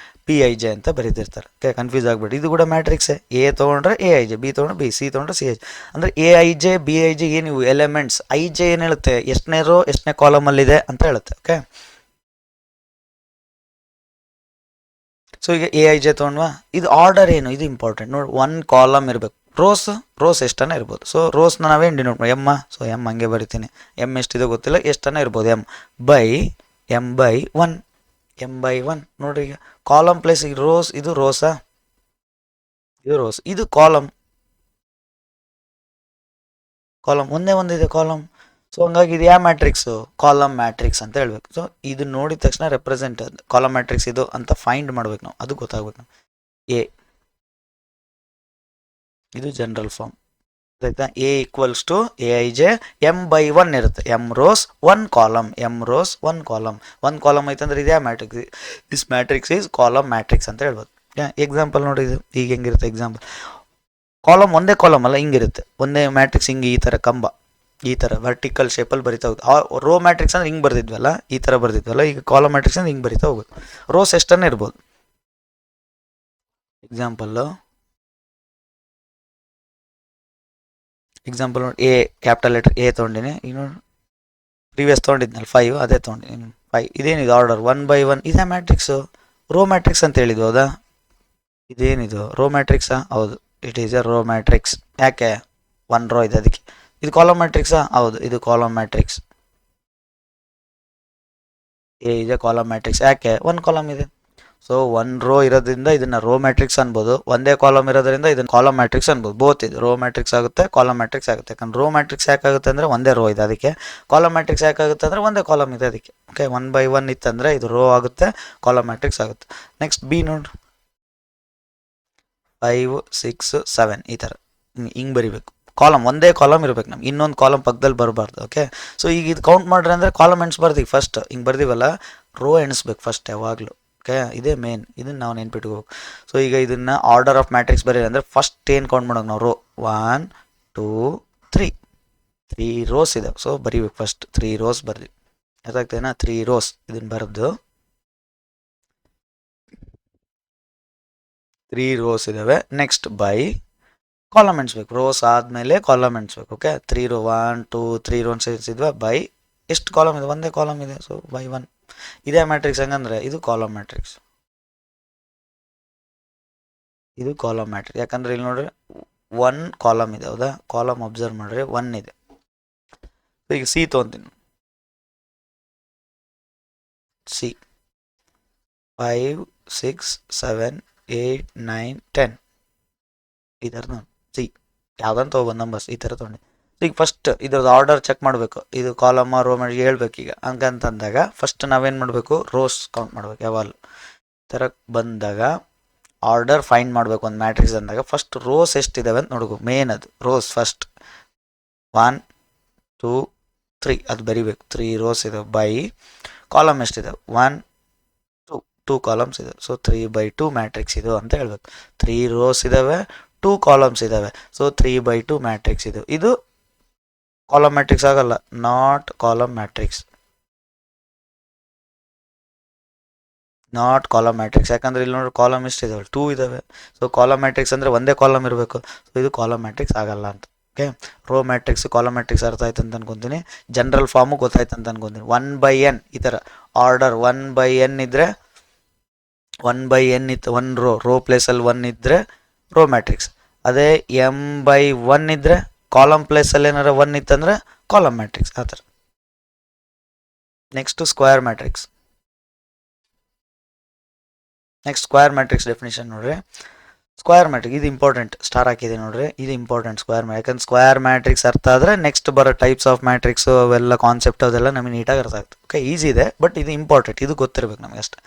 Pij ಅಂತ ಬರೀತಿರ್ತಾರೆ. ಓಕೆ, ಕನ್ಫ್ಯೂಸ್ ಆಗಿಬಿಟ್ಟು. ಇದು ಕೂಡ ಮ್ಯಾಟ್ರಿಕ್ಸೇ, ಎ ತೊಗೊಂಡ್ರೆ Aij, ಬಿ ತೊಗೊಂಡ್ರೆ ಬಿ, ಸಿ ತೊಗೊಂಡ್ರೆ Cij. ಅಂದರೆ Aij Bij ಏನು ಎಲಿಮೆಂಟ್ಸ್, Ij ಏನು ಹೇಳುತ್ತೆ, ಎಷ್ಟನೇ ರೋ ಎಷ್ಟನೇ ಕಾಲಮಲ್ಲಿದೆ ಅಂತ ಹೇಳುತ್ತೆ. ಓಕೆ, ಸೊ ಈಗ Aij ತೊಗೊಂಡ್ವಾ, ಇದು ಆರ್ಡರ್ ಏನು, ಇದು ಇಂಪಾರ್ಟೆಂಟ್ ನೋಡಿ. 1 ಕಾಲಮ್ ಇರಬೇಕು, ರೋಸ್ ಎಷ್ಟನ್ನ ಇರ್ಬೋದು. ಸೊ ರೋಸ್ನ ನಾವೇನು ಡಿನೋಟ್ ಮಾಡಿ, ಎಮ್ಮ. ಸೊ ಎಮ್ ಹಂಗೆ ಬರಿತೀನಿ, ಎಮ್ ಎಷ್ಟಿದೆ ಗೊತ್ತಿಲ್ಲ, ಎಷ್ಟನ್ನ ಇರ್ಬೋದು, m/1 ನೋಡ್ರಿ. ಈಗ ಕಾಲಮ್ ಪ್ಲೇಸ್ ಈಗ ರೋಸ್, ಇದು ರೋಸಾ, ಇದು ಕಾಲಮ್ ಒಂದೇ ಒಂದಿದೆ ಕಾಲಮ್. ಸೊ ಹಂಗಾಗಿ ಇದು ಯಾವ ಮ್ಯಾಟ್ರಿಕ್ಸು, ಕಾಲಮ್ ಮ್ಯಾಟ್ರಿಕ್ಸ್ ಅಂತ ಹೇಳ್ಬೇಕು. ಸೊ ಇದು ನೋಡಿದ ತಕ್ಷಣ ರೆಪ್ರೆಸೆಂಟ್ ಕಾಲಮ್ ಮ್ಯಾಟ್ರಿಕ್ಸ್ ಇದು ಅಂತ ಫೈಂಡ್ ಮಾಡ್ಬೇಕು ನಾವು, ಅದು ಗೊತ್ತಾಗ್ಬೇಕು ನಾವು. ಎ ಇದು ಜನರಲ್ ಫಾರ್ಮ್, ಆಯ್ತಾ? A = Aij m/1 ಇರುತ್ತೆ, m rows 1 column, one column ಐತಂದ್ರೆ ಇದೇ matrix. This matrix is column matrix ಅಂತ ಹೇಳ್ಬೋದು. ಎಕ್ಸಾಂಪಲ್ ನೋಡಿ, ಇದು ಈಗ ಹೆಂಗಿರುತ್ತೆ ಎಕ್ಸಾಂಪಲ್. ಕಾಲಮ್ ಒಂದೇ ಕಾಲಮ್ ಅಲ್ಲ, ಹಿಂಗಿರುತ್ತೆ ಒಂದೇ ಮ್ಯಾಟ್ರಿಕ್ಸ್, ಹಿಂಗೆ ಈ ಥರ ಕಂಬ, ಈ ಥರ ವರ್ಟಿಕಲ್ ಶೇಪಲ್ಲಿ ಬರಿತಾ ಹೋಗುತ್ತೆ. ರೋ ಮ್ಯಾಟ್ರಿಕ್ಸ್ ಅಂದ್ರೆ ಹಿಂಗೆ ಬರ್ದಿದ್ವಲ್ಲ, ಈ ಥರ ಬರ್ದಿದ್ವಲ್ಲ. ಈಗ ಕಾಲಮ್ ಮ್ಯಾಟ್ರಿಕ್ಸ್ ಅಂದ್ರೆ ಹಿಂಗೆ ಬರಿತಾ ಹೋಗುತ್ತೆ. ರೋಸ್ ಎಷ್ಟನ್ನ ಇರ್ಬೋದು. ಎಕ್ಸಾಂಪಲ್ ನೋಡಿ, ಎ ಕ್ಯಾಪಿಟಲ್ ಲೆಟರ್ ಎ ತೊಗೊಂಡಿನಿ. ಈಗ ನೋಡಿ, ಪ್ರೀವಿಯಸ್ ತೊಗೊಂಡಿದ್ನಲ್ಲ 5, ಅದೇ ತೊಗೊಂಡಿನಿ 5. ಇದೇನಿದು ಆರ್ಡರ್ 1/1, ಇದೇ ಮ್ಯಾಟ್ರಿಕ್ಸು, ರೋ ಮ್ಯಾಟ್ರಿಕ್ಸ್ ಅಂತ ಹೇಳಿದ್ವು, ಹೌದಾ? ಇದೇನಿದು ರೋ ಮ್ಯಾಟ್ರಿಕ್ಸಾ? ಹೌದು, it is a row matrix. ಯಾಕೆ 1 ರೋ ಇದೆ ಅದಕ್ಕೆ. ಇದು ಕಾಲಮ್ ಮ್ಯಾಟ್ರಿಕ್ಸಾ? ಹೌದು, ಇದು ಕಾಲಮ್ ಮ್ಯಾಟ್ರಿಕ್ಸ್. ಎ ಇದೆ ಕಾಲಮ್ ಮ್ಯಾಟ್ರಿಕ್ಸ್, ಯಾಕೆ 1 ಕಾಲಮ್ ಇದೆ. ಸೊ ಒನ್ ರೋ ಇರೋದ್ರಿಂದ ಇದನ್ನ ರೋ ಮ್ಯಾಟ್ರಿಕ್ಸ್ ಅನ್ಬೋದು, ಒಂದೇ ಕಾಲಮ್ ಇರೋದ್ರಿಂದ ಇದನ್ನ ಕಾಲಮ್ ಮ್ಯಾಟ್ರಿಕ್ಸ್ ಅನ್ಬೋದು. ಬೋತ್ ಇದು ರೋ ಮ್ಯಾಟ್ರಿಕ್ಸ್ ಆಗುತ್ತೆ, ಕಾಲಮ್ ಮ್ಯಾಟ್ರಿಕ್ಸ್ ಆಗುತ್ತೆ. ಯಾಕಂದ್ರೆ ರೋ ಮ್ಯಾಟ್ರಿಕ್ಸ್ ಯಾಕಾಗುತ್ತೆ ಅಂದರೆ ಒಂದೇ ರೋ ಇದೆ ಅದಕ್ಕೆ, ಕಾಲಮ್ ಮ್ಯಾಟ್ರಿಕ್ಸ್ ಯಾಕಾಗುತ್ತೆ ಅಂದರೆ ಒಂದೇ ಕಾಲಮ್ ಇದೆ ಅದಕ್ಕೆ. ಓಕೆ, 1/1 ಇತ್ತಂದರೆ ಇದು ರೋ ಆಗುತ್ತೆ, ಕಾಲಮ್ ಮ್ಯಾಟ್ರಿಕ್ಸ್ ಆಗುತ್ತೆ. ನೆಕ್ಸ್ಟ್ ಬಿ ನೋಡ್ರಿ, 5 6 7 ಈ ಥರ ಹಿಂಗೆ ಬರಿಬೇಕು. ಕಾಲಮ್ ಒಂದೇ ಕಾಲಮ್ ಇರಬೇಕು ನಮ್ಗೆ, ಇನ್ನೊಂದು ಕಾಲಮ್ ಪಕ್ಕದಲ್ಲಿ ಬರಬಾರ್ದು. ಓಕೆ, ಸೊ ಈಗ ಇದು ಕೌಂಟ್ ಮಾಡ್ರಿ ಅಂದರೆ ಕಾಲಮ್ ಎಣಿಸ್ಬಾರ್ದು. ಈಗ ಫಸ್ಟ್ ಹಿಂಗೆ ಬರ್ದಿವಲ್ಲ, ರೋ ಎಣಿಸ್ಬೇಕು ಫಸ್ಟ್ ಯಾವಾಗಲೂ. ಓಕೆ, ಇದೇ ಮೇನ್, ಇದನ್ನು ನಾವು ನೆನ್ಪಿಟ್ಕೋಬೇಕು. ಸೊ ಈಗ ಇದನ್ನು ಆರ್ಡರ್ ಆಫ್ ಮ್ಯಾಟ್ರಿಕ್ಸ್ ಬರೀ ಅಂದರೆ ಫಸ್ಟ್ ಏನು ಕೌಂಟ್ ಮಾಡೋದು ನಾವು? ರೋ 1 2 3 ರೋಸ್ ಇದಾವೆ. ಸೊ ಬರೀಬೇಕು ಫಸ್ಟ್ 3 ರೋಸ್ ಬರ್ರಿ, ಅದಾಗ್ತೇನಾ? 3 ರೋಸ್ ಇದನ್ನು ಬರೆದು 3 ರೋಸ್ ಇದಾವೆ. ನೆಕ್ಸ್ಟ್ ಬೈ ಕಾಲಮ್ ಎಣಿಸ್ಬೇಕು, ರೋಸ್ ಆದಮೇಲೆ ಕಾಲಮ್ ಎಣಿಸ್ಬೇಕು. ಓಕೆ, 3 ರೋ 1 2 3 ರೋಸ್ ಇದ್ವಾ, ಬೈ ಎಷ್ಟು ಕಾಲಮ್ ಇದೆ? ಒಂದೇ ಕಾಲಮ್ ಇದೆ, ಸೊ ಬೈ 1. ಇದೇ ಮ್ಯಾಟ್ರಿಕ್ಸ್ ಹಂಗಂದ್ರೆ ಇದು ಕಾಲಮ್ ಮ್ಯಾಟ್ರಿಕ್ಸ್, ಇದು ಕಾಲಮ್ ಮ್ಯಾಟ್ರಿಕ್ಸ್. ಯಾಕಂದ್ರೆ ಇಲ್ಲಿ ನೋಡ್ರಿ 1 ಕಾಲಮ್ ಇದೆ, ಹೌದಾ? ಕಾಲಮ್ ಅಬ್ಸರ್ವ್ ಮಾಡ್ರಿ 1 ಇದೆ. ಈಗ ಸಿ ತೊಗೊಂತೀನಿ, ಸಿ 5 6 7 8 9 10 ಈ ಥರ ನೋಡಿ. ಸಿ ಯಾವ್ದಂತ ತೊಗೊಬಂದು ನಂಬರ್ಸ್ ಈ ಥರ ತೊಗೊಂಡು. ಈಗ ಫಸ್ಟ್ ಇದ್ರದ್ದು ಆರ್ಡರ್ ಚೆಕ್ ಮಾಡಬೇಕು, ಇದು ಕಾಲಮ್ ರೋ ಮಾಡಿ ಹೇಳ್ಬೇಕು. ಈಗ ಹಂಗಂತಂದಾಗ ಫಸ್ಟ್ ನಾವೇನು ಮಾಡಬೇಕು? ರೋಸ್ ಕೌಂಟ್ ಮಾಡ್ಬೇಕು ಯಾವಾಗಲೂ. ಥರ ಬಂದಾಗ ಆರ್ಡರ್ ಫೈಂಡ್ ಮಾಡಬೇಕು ಒಂದು ಮ್ಯಾಟ್ರಿಕ್ಸ್ ಅಂದಾಗ ಫಸ್ಟ್ ರೋಸ್ ಎಷ್ಟಿದ್ದಾವೆ ಅಂತ ನೋಡ್ಬೇಕು. ಮೇನ್ ಅದು ರೋಸ್ ಫಸ್ಟ್ 1 2 3 ಅದು ಬರಿಬೇಕು. 3 ರೋಸ್ ಇದಾವೆ. ಬೈ ಕಾಲಮ್ ಎಷ್ಟಿದ್ದಾವೆ? 1 2 ಕಾಲಮ್ಸ್ ಇದಾವೆ. ಸೊ 3/2 ಮ್ಯಾಟ್ರಿಕ್ಸ್ ಇದು ಅಂತ ಹೇಳ್ಬೇಕು. 3 ರೋಸ್ ಇದ್ದಾವೆ, 2 ಕಾಲಮ್ಸ್ ಇದ್ದಾವೆ. ಸೊ 3/2 ಮ್ಯಾಟ್ರಿಕ್ಸ್ ಇದು. ಇದು ಕಾಲಮ್ ಮ್ಯಾಟ್ರಿಕ್ಸ್ ಆಗಲ್ಲ, not column matrix, not column matrix. ಯಾಕಂದ್ರೆ ಇಲ್ಲಿ ನೋಡಿ ಕಾಲಮ್ ಎಷ್ಟು ಇದಾವೆ? 2 ಇದಾವೆ. ಸೊ ಕಾಲಮ್ ಮ್ಯಾಟ್ರಿಕ್ಸ್ ಅಂದರೆ ಒಂದೇ ಕಾಲಮ್ ಇರಬೇಕು. ಸೊ ಇದು ಕಾಲಮ್ ಮ್ಯಾಟ್ರಿಕ್ಸ್ ಆಗಲ್ಲ ಅಂತ. Okay, row matrix column matrix ಅರ್ಥ ಆಯ್ತು ಅಂತ ಅನ್ಕೊಂತೀನಿ. ಜನರಲ್ ಫಾರ್ಮು ಗೊತ್ತಾಯ್ತು ಅಂತ ಅನ್ಕೊಂತೀನಿ. 1/n ಈ ಥರ ಆರ್ಡರ್ 1/n ಇದ್ದರೆ 1/n ಇತ್ತು, 1 ರೋ ಪ್ಲೇಸಲ್ಲಿ 1 ಇದ್ದರೆ ರೋ ಮ್ಯಾಟ್ರಿಕ್ಸ್. ಅದೇ m/1 ಇದ್ದರೆ ಕಾಲಮ್ ಪ್ಲೇಸಲ್ಲಿ ಏನಾರ 1 ಇತ್ತಂದರೆ ಕಾಲಮ್ ಮ್ಯಾಟ್ರಿಕ್ಸ್ ಆ ಥರ. Next square matrix. Next square matrix definition ನೋಡ್ರಿ. ಸ್ಕ್ವೇರ್ ಮ್ಯಾಟ್ರಿಕ್ಸ್ ಇದು ಇಂಪಾರ್ಟೆಂಟ್, ಸ್ಟಾರ್ ಹಾಕಿದೆ ನೋಡ್ರಿ, ಇದು ಇಂಪಾರ್ಟೆಂಟ್ ಸ್ಕ್ವೇರ್ ಮ್ಯಾಟ್ರಿಕ್ಸ್. ಯಾಕಂದ್ರೆ ಸ್ಕ್ವೇರ್ ಮ್ಯಾಟ್ರಿಕ್ಸ್ ಅರ್ಥ ಆದರೆ ನೆಕ್ಸ್ಟ್ ಬರೋ ಟೈಪ್ಸ್ ಆಫ್ ಮ್ಯಾಟ್ರಿಕ್ಸು ಅವೆಲ್ಲ ಕಾನ್ಸೆಪ್ಟ್ ಅದೆಲ್ಲ ನಮಗೆ ನೀಟಾಗಿ ಅರ್ಥ ಆಗ್ತದೆ. ಓಕೆ, ಈಸಿ ಇದೆ, ಬಟ್ ಇದು ಇಂಪಾರ್ಟೆಂಟ್, ಇದು ಗೊತ್ತಿರ್ಬೇಕು ನಮಗೆ ಅಷ್ಟೇ.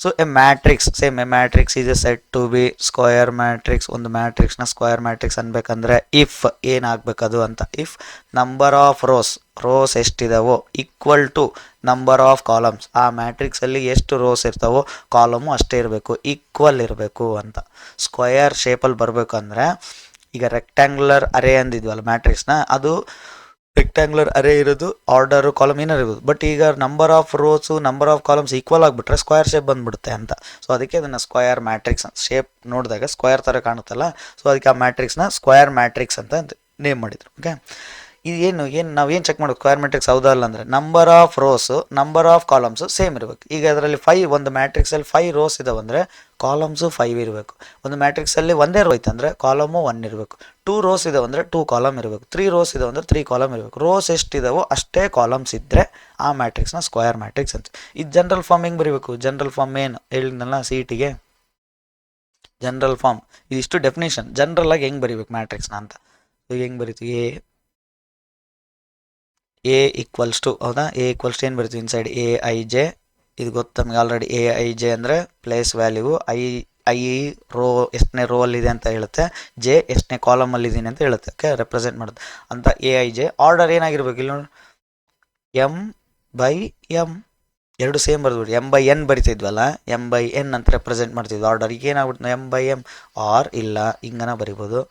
So a matrix, same a matrix is a said to be square matrix. ಒಂದು ಮ್ಯಾಟ್ರಿಕ್ಸ್ನ ಸ್ಕ್ವೇರ್ ಮ್ಯಾಟ್ರಿಕ್ಸ್ ಅನ್ಬೇಕಂದ್ರೆ ಇಫ್ ಏನಾಗಬೇಕು ಅದು ಅಂತ, ಇಫ್ ನಂಬರ್ ಆಫ್ ರೋಸ್ ಎಷ್ಟಿದಾವೋ equal to number of columns, ಆ ಮ್ಯಾಟ್ರಿಕ್ಸಲ್ಲಿ ಎಷ್ಟು ರೋಸ್ ಇರ್ತಾವೋ ಕಾಲಮು ಅಷ್ಟೇ ಇರಬೇಕು, ಈಕ್ವಲ್ ಇರಬೇಕು ಅಂತ. ಸ್ಕ್ವಯರ್ ಶೇಪಲ್ಲಿ ಬರಬೇಕು ಅಂದರೆ ಈಗ ರೆಕ್ಟ್ಯಾಂಗ್ಯುಲರ್ ಅರೇ ಅಂದಿದ್ವಲ್ಲ ಮ್ಯಾಟ್ರಿಕ್ಸ್ನ, ಅದು ರೆಕ್ಟ್ಯಾಂಗ್ಯುಲರ್ ಅರೇ ಇರೋದು ಆರ್ಡರು ಕಾಲಮ್ ಏನಾರು ಇರ್ಬೋದು. ಬಟ್ ಈಗ number of rows number of columns equal ಆಗಿಬಿಟ್ರೆ ಸ್ಕ್ವೇರ್ ಶೇಪ್ ಬಂದುಬಿಡುತ್ತೆ ಅಂತ. ಸೊ ಅದಕ್ಕೆ ಅದನ್ನು ಸ್ಕ್ವೇರ್ ಮ್ಯಾಟ್ರಿಕ್ಸ್ ಶೇಪ್ ನೋಡಿದಾಗ ಸ್ಕ್ವೇರ್ ಥರ ಕಾಣುತ್ತಲ್ಲ, ಸೊ ಅದಕ್ಕೆ ಆ ಮ್ಯಾಟ್ರಿಕ್ಸ್ನ ಸ್ಕ್ವೇರ್ ಮ್ಯಾಟ್ರಿಕ್ಸ್ ಅಂತ ನೇಮ್ ಮಾಡಿದರು. ಓಕೆ, ಏನು ನಾವೇನು ಚೆಕ್ ಮಾಡೋದು ಸ್ಕ್ವೇರ್ ಮ್ಯಾಟ್ರಿಕ್ಸ್ ಹೌದಾ ಅಲ್ಲ ಅಂದರೆ number of rows number of columns same ಇರಬೇಕು. ಈಗ ಅದರಲ್ಲಿ 5 ಒಂದು ಮ್ಯಾಟ್ರಿಕ್ಸಲ್ಲಿ 5 ರೋಸ್ ಇದಾವೆ ಅಂದರೆ ಕಾಲಮ್ಸು 5 ಇರಬೇಕು. ಒಂದು ಮ್ಯಾಟ್ರಿಕ್ಸಲ್ಲಿ ಒಂದೇ ರೋ ಇತ್ತಂದರೆ ಕಾಲಮು 1 ಇರಬೇಕು. 2 ರೋಸ್ ಇದಾವೆ ಅಂದರೆ 2 ಕಾಲಮ್ ಇರಬೇಕು. 3 ರೋಸ್ ಇದಾವೆ ಅಂದರೆ 3 ಕಾಲಮ್ ಇರಬೇಕು. ರೋಸ್ ಎಷ್ಟಿದಾವೋ ಅಷ್ಟೇ ಕಾಲಮ್ಸ್ ಇದ್ದರೆ ಆ ಮ್ಯಾಟ್ರಿಕ್ಸ್ನ ಸ್ಕ್ವೇರ್ ಮ್ಯಾಟ್ರಿಕ್ಸ್ ಅಂತ. ಇದು ಜನರಲ್ ಫಾರ್ಮ್ ಹೆಂಗೆ ಬರೀಬೇಕು? ಜನರಲ್ ಫಾರ್ಮ್ ಏನು ಹೇಳಿದ್ನಲ್ಲ CETಗೆ ಜನರಲ್ ಫಾರ್ಮ್ ಇದಿಷ್ಟು ಡೆಫಿನೇಷನ್. ಜನರಲ್ ಆಗಿ ಹೆಂಗೆ ಬರೀಬೇಕು ಮ್ಯಾಟ್ರಿಕ್ಸ್ನ ಅಂತ. ಸೊ ಹೆಂಗೆ ಬರೀತೀವಿ? ಎ ಈಕ್ವಲ್ಸ್ ಟು, ಹೌದಾ? ಎ ಈಕ್ವಲ್ಸ್ ಟು ಏನು ಬರಿತೀವಿ ಇನ್ಸೈಡ್? AIJ. ಇದು ಗೊತ್ತು ನಮಗೆ ಆಲ್ರೆಡಿ. AIJ ಅಂದರೆ ಪ್ಲೇಸ್ ವ್ಯಾಲ್ಯೂ, ಐ ರೋ ಎಷ್ಟನೇ ರೋ ಅಲ್ಲಿದೆ ಅಂತ ಹೇಳುತ್ತೆ, ಜೆ ಎಷ್ಟನೇ ಕಾಲಮಲ್ಲಿ ಇದ್ದೀನಿ ಅಂತ ಹೇಳುತ್ತೆ. ಓಕೆ, ರೆಪ್ರೆಸೆಂಟ್ ಮಾಡೋದು ಅಂತ. AIJ ಆರ್ಡರ್ ಏನಾಗಿರ್ಬೇಕು ಇಲ್ಲಿ ನೋಡಿ, m/m ಎರಡು ಸೇಮ್ ಬರ್ದ್ಬಿಟ್ಟು m/n ಬರಿತಿದ್ವಲ್ಲ, m/n ಅಂತ ರೆಪ್ರೆಸೆಂಟ್ ಮಾಡ್ತಿದ್ವಿ ಆರ್ಡರ್. ಈಗ ಏನಾಗ್ಬಿಟ್ಟು m/m ಆರ್ ಇಲ್ಲ ಹಿಂಗನ ಬರಿಬೋದು.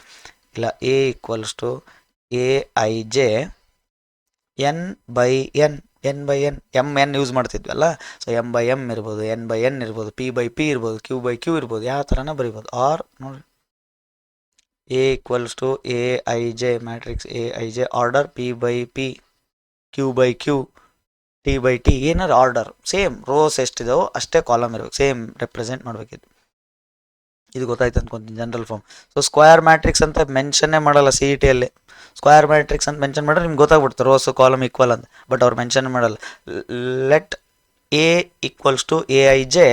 ಇಲ್ಲ A equals to AIJ n/n mn use ಮಾಡ್ತಿದ್ವಲ್ಲ, ಸೊ m/m ಇರ್ಬೋದು, n/n ಇರ್ಬೋದು, p/p ಇರ್ಬೋದು, q/q ಇರ್ಬೋದು, ಯಾವ ಥರನ ಬರಿಬೋದು. ಆರ್ ನೋಡಿ A equals to AIJ matrix AIJ order p/p q/q t/t ಏನಾರು ಆರ್ಡರ್ ಸೇಮ್, ರೋಸ್ ಎಷ್ಟಿದಾವೋ ಅಷ್ಟೇ ಕಾಲಮ್ ಇರಬೇಕು, ಸೇಮ್ ರೆಪ್ರೆಸೆಂಟ್ ಮಾಡಬೇಕಿತ್ತು. ಇದು ಗೊತ್ತಾಯ್ತು ಅಂದ್ಕೊಂತೀನಿ general form. So square matrix ಅಂತ ಮೆನ್ಷನ್ನೇ ಮಾಡಲ್ಲ CETಯಲ್ಲಿ. ಸ್ಕ್ವೇರ್ ಮ್ಯಾಟ್ರಿಕ್ಸ್ ಅಂತ ಮೆನ್ಷನ್ ಮಾಡಿದ್ರೆ ನಿಮ್ಗೆ ಗೊತ್ತಾಗ್ಬಿಡ್ತು ರೋಸು ಕಾಲಮ್ ಈಕ್ವಲ್ ಅಂತ, ಬಟ್ ಅವ್ರು ಮೆನ್ಷನ್ ಮಾಡಲ್ಲ. Let A equals to A I J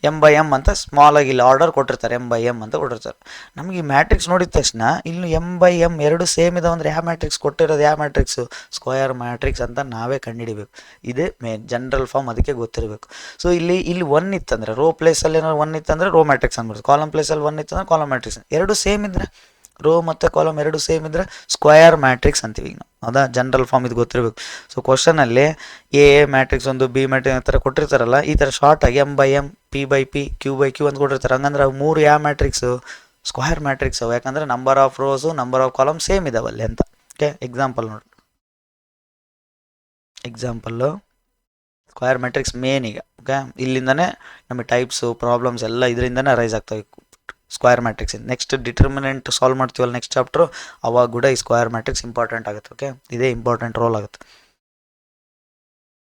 M by M ಅಂತ ಸ್ಮಾಲ್ ಆಗಿ ಇಲ್ಲಿ ಆರ್ಡರ್ ಕೊಟ್ಟಿರ್ತಾರೆ, ಎಮ್ ಬೈ ಎಮ್ ಅಂತ ಕೊಟ್ಟಿರ್ತಾರೆ. ನಮಗೆ ಈ ಮ್ಯಾಟ್ರಿಕ್ಸ್ ನೋಡಿದ ತಕ್ಷಣ ಇಲ್ಲಿ ಎಮ್ ಬೈ ಎಮ್ ಎರಡು ಸೇಮ್ ಇದಾವೆ ಅಂದರೆ ಯಾವ ಮ್ಯಾಟ್ರಿಕ್ಸ್ ಕೊಟ್ಟಿರೋದು, ಯಾವ ಮ್ಯಾಟ್ರಿಕ್ಸು ಸ್ಕ್ವಯರ್ ಮ್ಯಾಟ್ರಿಕ್ಸ್ ಅಂತ ನಾವೇ ಕಂಡುಹಿಡಿಬೇಕು. ಇದೇ ಮೇನ್ ಜನರಲ್ ಫಾರ್ಮ್, ಅದಕ್ಕೆ ಗೊತ್ತಿರಬೇಕು. ಸೊ ಇಲ್ಲಿ ಒನ್ ಇತ್ತಂದರೆ ರೋ ಪ್ಲೇಸಲ್ಲಿ ಏನಾದ್ರು ಒನ್ ಇತ್ತಂದರೆ ರೋ ಮ್ಯಾಟ್ರಿಕ್ಸ್ ಅನ್ಬೋದು, ಕಾಲಮ್ ಪ್ಲೇಸಲ್ಲಿ ಒನ್ ಇತ್ತಂದ್ರೆ ಕಾಲಮ್ ಮ್ಯಾಟ್ರಿಕ್ಸ್. ಎರಡು ಸೇಮ್ ಇದ್ರೆ ರೋ ಮತ್ತು ಕಾಲಮ್ ಎರಡು ಸೇಮ್ ಇದ್ದರೆ ಸ್ಕ್ವಯರ್ ಮ್ಯಾಟ್ರಿಕ್ಸ್ ಅಂತೀವಿ ಈಗ ನಾವು. ಹೌದಾ, ಜನರಲ್ ಫಾರ್ಮ್ ಇದು ಗೊತ್ತಿರಬೇಕು. ಸೊ ಕ್ವಶನಲ್ಲಿ ಎ ಮ್ಯಾಟ್ರಿಕ್ಸ್ ಒಂದು, ಬಿ ಮ್ಯಾಟ್ರಿಕ್ಸ್ ಆ ಥರ ಕೊಟ್ಟಿರ್ತಾರಲ್ಲ, ಈ ಥರ ಶಾರ್ಟಾಗಿ M by M, P by P, Q by Q ಅಂತ ಕೊಟ್ಟಿರ್ತಾರೆ. ಹಂಗಂದ್ರೆ ಅವು ಮೂರು ಯಾವ ಮ್ಯಾಟ್ರಿಕ್ಸು ಸ್ಕ್ವಯರ್ ಮ್ಯಾಟ್ರಿಕ್ಸ್ ಅವು, ಯಾಕಂದರೆ number of rows number of column same ಇದಾವಲ್ಲಿ ಅಂತ. ಓಕೆ, ಎಕ್ಸಾಂಪಲ್ ನೋಡಿ. ಎಕ್ಸಾಂಪಲ್ಲು ಸ್ಕ್ವಯರ್ ಮ್ಯಾಟ್ರಿಕ್ಸ್ ಮೇನ್ ಈಗ. ಓಕೆ, ಇಲ್ಲಿಂದನೇ ನಮಗೆ ಟೈಪ್ಸು ಪ್ರಾಬ್ಲಮ್ಸ್ ಎಲ್ಲ ಇದರಿಂದನೇ ರೈಸ್ ಆಗ್ತವೆ square matrix. Next determinant solve ಮಾಡ್ತೀವಲ್ಲ ನೆಕ್ಸ್ಟ್ ಚಾಪ್ಟ್ರು, ಅವಾಗ ಕೂಡ ಈ ಸ್ಕ್ವಯರ್ ಮ್ಯಾಟ್ರಿಕ್ಸ್ ಇಂಪಾರ್ಟೆಂಟ್ ಆಗುತ್ತೆ. ಓಕೆ, ಇದೇ ಇಂಪಾರ್ಟೆಂಟ್ ರೋಲ್ ಆಗುತ್ತೆ.